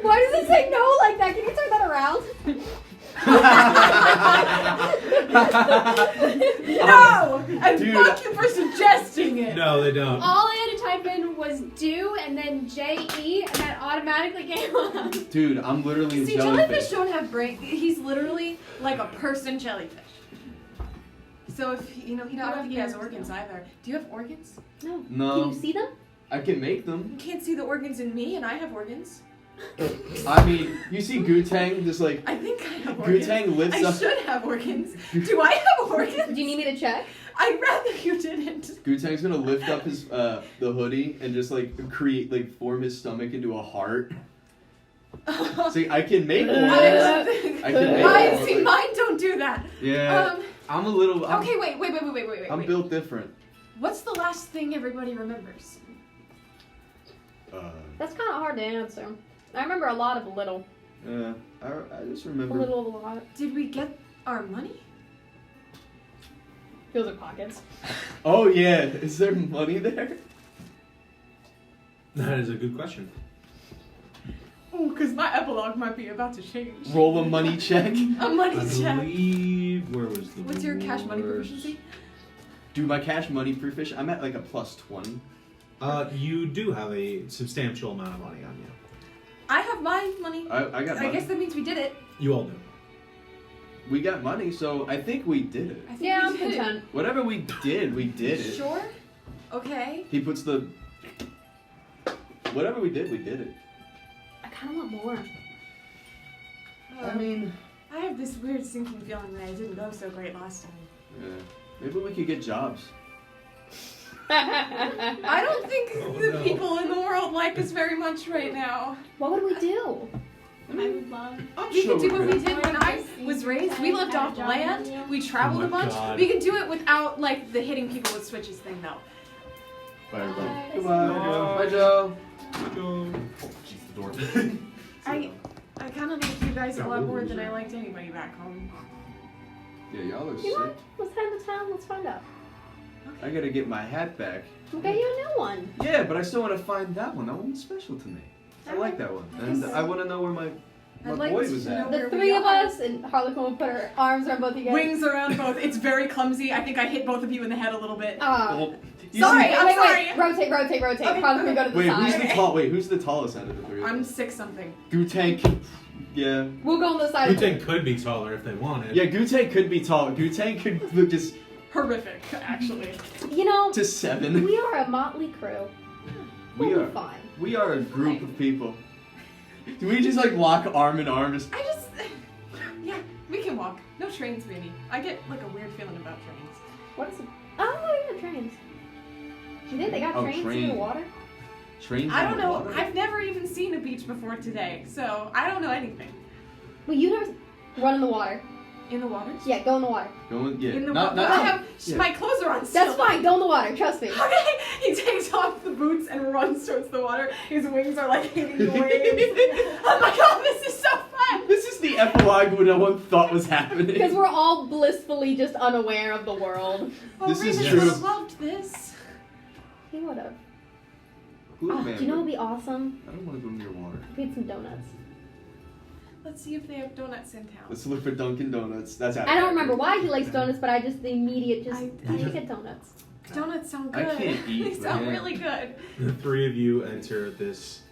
Why does it say no like that? Can you turn that around? No! And Dude. fuck you for suggesting it! no, they don't. All I had to type in was do and then JE, and that automatically came up. Dude, I'm literally a See, jellyfish don't have brain. He's literally like a person jellyfish. So if he don't think he has organs either. Do you have organs? No. No. Can you see them? I can make them. You can't see the organs in me, and I have organs. I mean, you see Gutang just like I think I have organs. Gutang lifts I up. should have organs. Do I have organs? Do you need me to check? I'd rather you didn't. Gutang's gonna lift up his the hoodie and just like form his stomach into a heart. See, I can make one. I can make one. See, mine don't do that. Yeah, I'm a little. Okay, wait. I'm built different. What's the last thing everybody remembers? That's kind of hard to answer. I remember a lot of little. Yeah, I just A remember. little of a lot. Did we get our money? Feels like pockets. Oh yeah, is there money there? That is a good question. Oh, because my epilogue might be about to change. Roll a money check. A money I check. believe where was the What's your cash money rewards? proficiency? Dude, my cash money proficient. I'm at like a +20. You do have a substantial amount of money on you. I have my money. I got money. I guess that means we did it. You all do. we got money, so I think we did it. I think Yeah, we I'm did it. content. Whatever we did it. Sure. Okay. He puts the. Whatever we did it. I kind of want more. I mean, I have this weird sinking feeling that I didn't go so great last time. yeah, maybe we could get jobs. I don't think the people in the world like us very much right now. What would we do? I would love. I'm We sure could do what we could. did when I was raised. We lived off land. We traveled a bunch. God. We could do it without like the hitting people with switches thing though. Bye, everybody. Bye. Goodbye. Bye, Joe. Go. She's the door. I kind of like you guys a lot more than I liked anybody back home. Yeah, y'all are You know sick. what? Let's head to town. Let's find out. I gotta get my hat back. We'll get you a new one. Yeah, but I still want to find that one. That one's special to me. I like that one, and I want to know where my I'd like boy to was know at. where The we three of are. us, and Harlequin will put her arms around both of you guys. Wings around both. It's very clumsy. I think I hit both of you in the head a little bit. You Sorry, see- I'm wait, sorry. Wait. Rotate. Okay, Harlequin, okay. go to the Wait, who's side. the tall? Wait, who's the tallest out of the three? I'm 6 something. Gutang. Yeah. We'll go on the side. Gutang could be taller if they wanted. Yeah, Gutang could be tall. Gutang could look just Horrific, actually. You know, to 7. we are a motley crew. We We'll are. be fine. We are a group of people. Do we just like lock arm in arm? Just... Yeah, we can walk. No trains, maybe. I get like a weird feeling about trains. What is it? Oh, yeah, trains. You think they got Oh, trains in train. the water? Trains. I on don't the know. water? I've never even seen a beach before today, so I don't know anything. Well, you never run in the water. In the water? Yeah, go in the water. Going, yeah. In the not, water. not, I have yeah. my clothes are on still. That's fine. Go in the water. Trust me. Okay, he takes off the boots and runs towards the water. His wings are like hitting the waves. Oh my god, this is so fun! This is the epilogue no one thought was happening. Because we're all blissfully just unaware of the world. Oh, This is Remus true. would have loved this. He would have. Glue Oh, man, do you know what would be awesome? I don't want to go near water. We had some donuts. Let's see if they have donuts in town. Let's look for Dunkin' Donuts. That's out I don't there. remember why he likes donuts, but I just the immediate just I I should get donuts. Donuts sound I good. can't eat, They but sound yeah. really good. The three of you enter this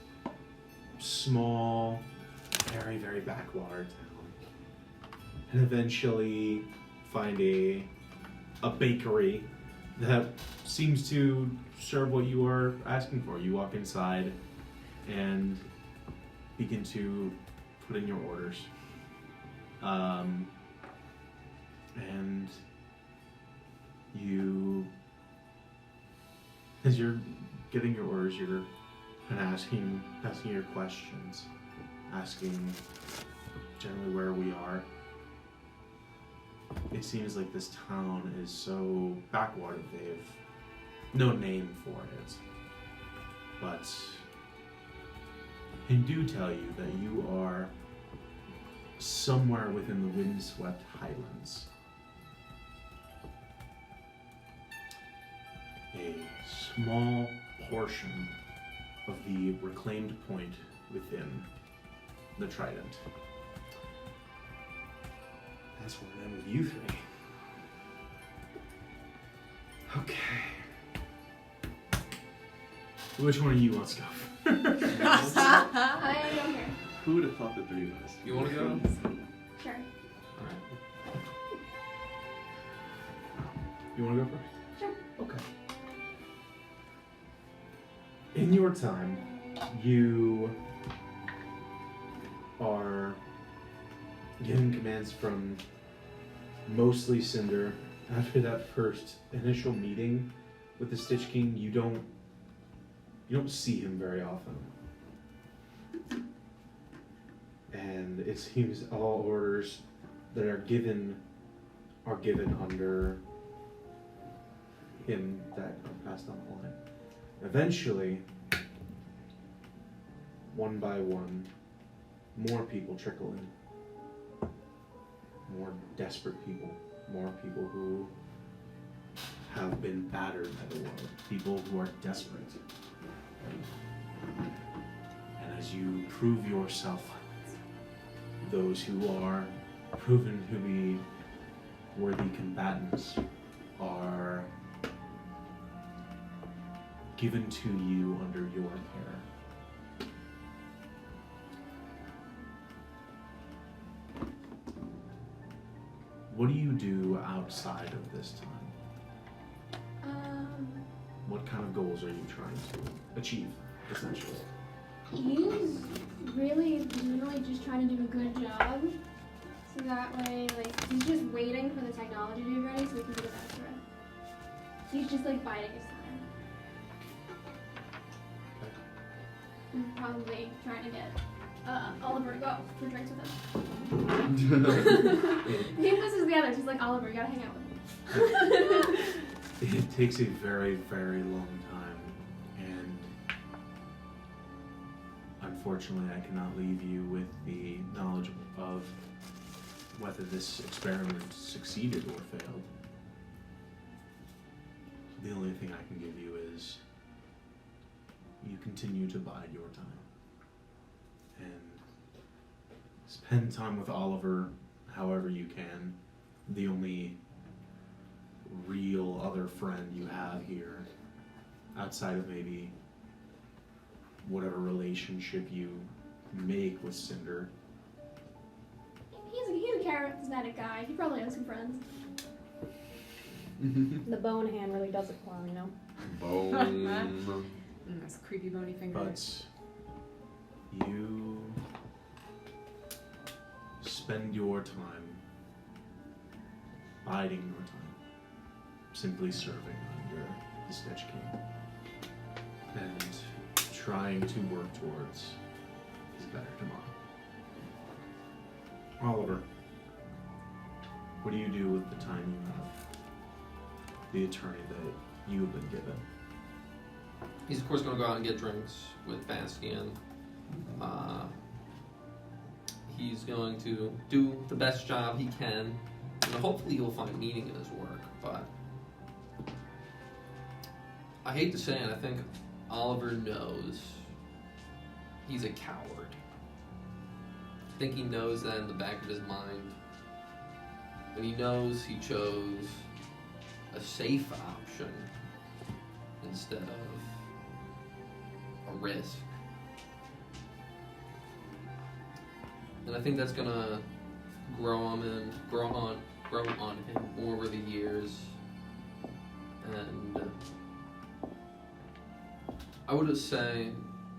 small, very, very backwater town, and eventually find a bakery that seems to serve what you are asking for. You walk inside and begin to put in your orders. And you, as you're getting your orders, you're kind of asking your questions, asking generally where we are. It seems like this town is so backwater, they've no name for it. But they do tell you that you are somewhere within the windswept highlands. A small portion of the reclaimed point within the Trident. That's where I am with you three. Okay. Which one of you wants to go? I am here. Who would have thought the three of us? You want to go? Sure. Alright. You want to go first? Sure. Okay. In your time, you are given commands from mostly Cinder. After that first initial meeting with the Stitch King, you don't see him very often. And it seems all orders that are given under him that are passed on the line. Eventually, one by one, more people trickle in. More desperate people. More people who have been battered by the world. People who are desperate. And as you prove yourself, those who are proven to be worthy combatants are given to you under your care. What do you do outside of this time? What kind of goals are you trying to achieve, essentially? He's really literally just trying to do a good job. So that way, like, he's just waiting for the technology to be ready so we can do the best for it. He's just, like, biding his time. And probably trying to get Oliver to go for drinks with him. He misses the others. He's like, Oliver, you gotta hang out with me. It takes a very, very long time, and unfortunately I cannot leave you with the knowledge of whether this experiment succeeded or failed. The only thing I can give you is you continue to bide your time and spend time with Oliver however you can. The only real other friend you have here, outside of maybe whatever relationship you make with Cinder. He's a charismatic guy. He probably has some friends. The bone hand really does it for him, you know? Bone. That's a creepy bony finger. But you spend your time biding your time, simply serving under the Stitch King and trying to work towards his better tomorrow. Oliver, what do you do with the time you have? The attorney that you have been given. He's of course going to go out and get drinks with Bastian. He's going to do the best job he can, and hopefully he'll find meaning in his work. But I hate to say it, I think Oliver knows he's a coward. I think he knows that in the back of his mind. And he knows he chose a safe option instead of a risk. And I think that's gonna grow on him over the years. And I would say,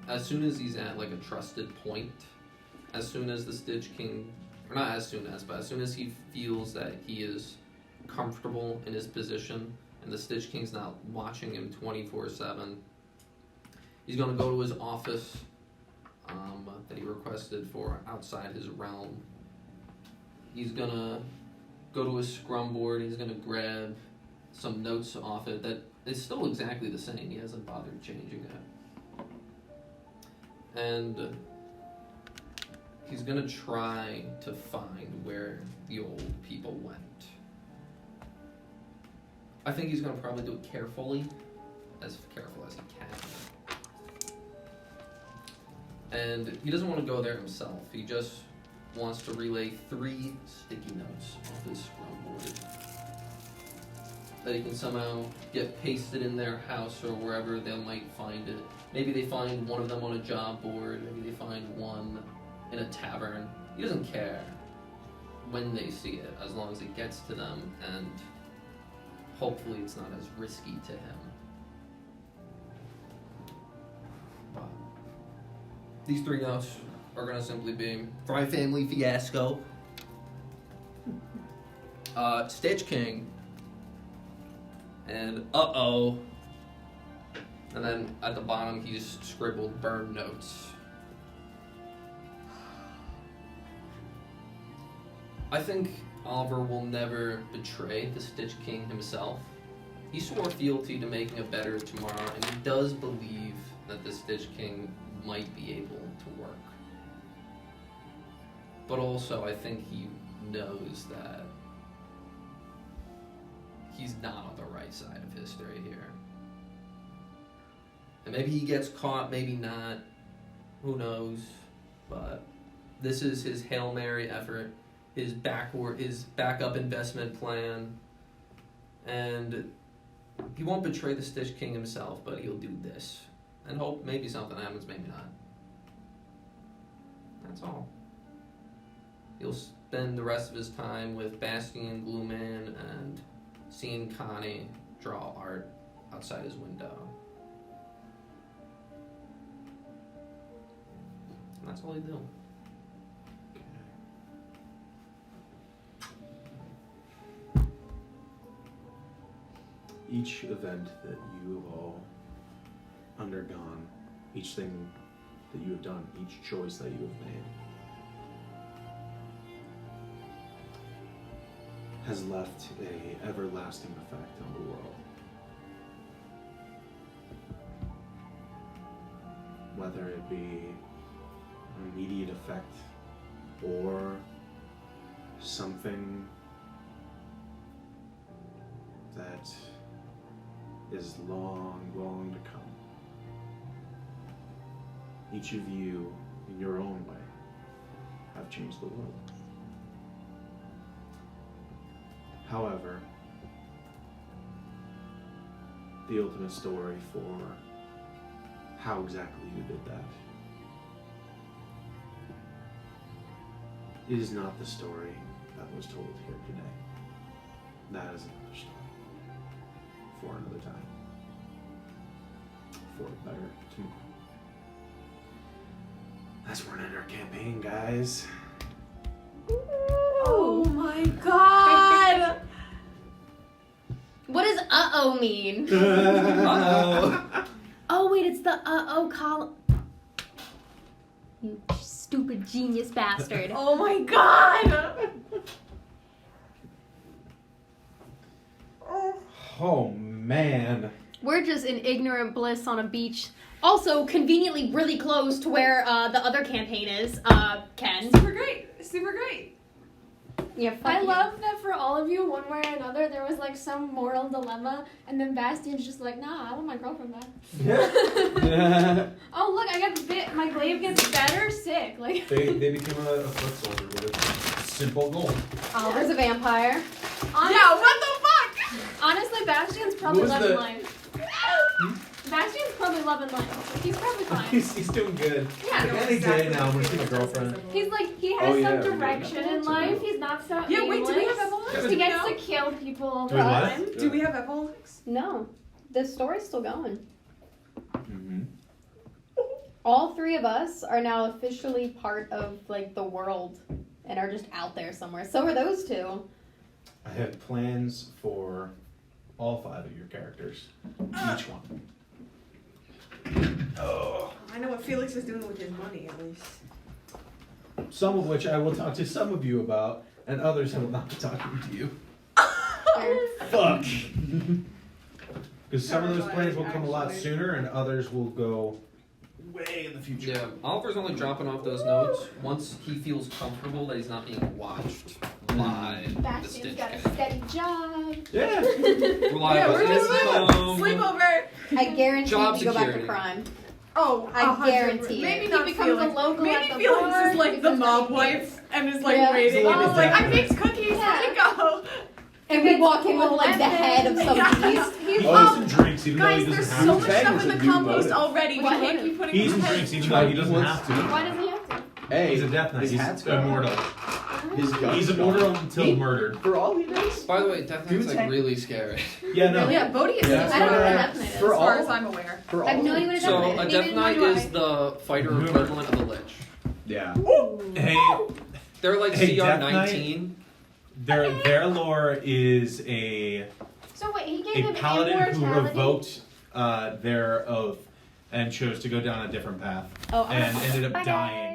as soon as he's at like a trusted point, as soon as the Stitch King, or not as soon as, but as soon as he feels that he is comfortable in his position and the Stitch King's not watching him 24/7, he's going to go to his office that he requested for outside his realm. He's going to go to his scrum board, he's going to grab some notes off it that is still exactly the same, he hasn't bothered changing it. And he's going to try to find where the old people went. I think he's going to probably do it careful as he can. And he doesn't want to go there himself. He just wants to relay 3 sticky notes off his scrum board that he can somehow get pasted in their house or wherever they might find it. Maybe they find one of them on a job board. Maybe they find one in a tavern. He doesn't care when they see it, as long as it gets to them, and hopefully it's not as risky to him. But these 3 notes are going to simply be Fry Family Fiasco, Stitch King, and uh-oh. And then at the bottom he's scribbled burn notes. I think Oliver will never betray the Stitch King himself. He swore fealty to making a better tomorrow, and he does believe that the Stitch King might be able to work. But also, I think he knows that he's not on the right side of history here. And maybe he gets caught, maybe not. Who knows? But this is his Hail Mary effort, his backup investment plan. And he won't betray the Stitch King himself, but he'll do this. And hope maybe something happens, maybe not. That's all. He'll spend the rest of his time with Bastion, Gloomman, and seeing Connie draw art outside his window. And that's all he do. Each event that you have all undergone, each thing that you have done, each choice that you have made, has left an everlasting effect on the world. Whether it be an immediate effect or something that is long, long to come. Each of you, in your own way, have changed the world. However, the ultimate story for how exactly you did that is not the story that was told here today. That is another story. For another time. For a better tomorrow. That's where we're gonna end our campaign, guys. Oh my god! What does uh-oh mean? Uh-oh. Oh, wait, it's the uh-oh column. You stupid genius bastard. Oh my god! Oh man. We're just in ignorant bliss on a beach. Also, conveniently really close to where the other campaign is, Ken. Super great! Super great! Yeah, fuck I you. love that for all of you, one way or another, there was like some moral dilemma, and then Bastion's just like, nah, I want my girlfriend back. Oh look, I got bit. My glaive gets better. Sick. Like They became a foot soldier with a simple goal. Oliver's a vampire. Yeah, what the fuck? honestly, Bastion's probably What was loving the- life. Bastion's probably loving life. He's probably fine. He's doing good. Yeah. Like any day now, I'm gonna see my girlfriend. He's like, he Oh, has yeah, some we do direction that in too. life. He's not so Yeah, wait, do we have aimless. epilogues? He gets to kill people all Do the we what? time. Do we have epilogues? No, the story's still going. Mm-hmm. All three of us are now officially part of like the world and are just out there somewhere. So are those two. I have plans for all 5 of your characters. Each one. Oh. I know what Felix is doing with his money, at least. Some of which I will talk to some of you about, and others I will not be talking to you. Fuck. Because some of those plans will come a lot sooner, and others will go way in the future. Yeah, Oliver's only dropping off those notes once he feels comfortable that he's not being watched by the Bastion's Stitch got a Gang. steady job. Yeah. Reliable we're just income. Sleepover! I guarantee Job you go back to security. crime. Oh, I 100%. guarantee it. Maybe He not becomes Felix. a local Maybe at the Felix bar is like the because mob he wife and is like Yeah. waiting. So And like is like, that. I baked cookies, let me go. And we walk in with like the head of some beast. He eats and drinks even though Guys, he there's doesn't so have much to. stuff in the compost already. We What? can't keep putting He eats it and in. drinks even though he doesn't have to. Why doesn't he have to? Hey, He's a death knight. his He's hat's gone. immortal. His gun's He's gone. immortal until murdered. For all he does? By the way, Death Knight's like really scary. Yeah, no. Yeah, Bodhi is Yeah. I don't know what a death knight is. For as far all- as I'm aware. For I have all no idea what a death So knight a is. Death Neither Knight do I. is the fighter equivalent of a Lich. Yeah. Hey, They're like Hey, Death CR 19. their lore is a So wait, he gave him paladin who immortality. revoked their oath and chose to go down a different path Oh, and ended up bye, dying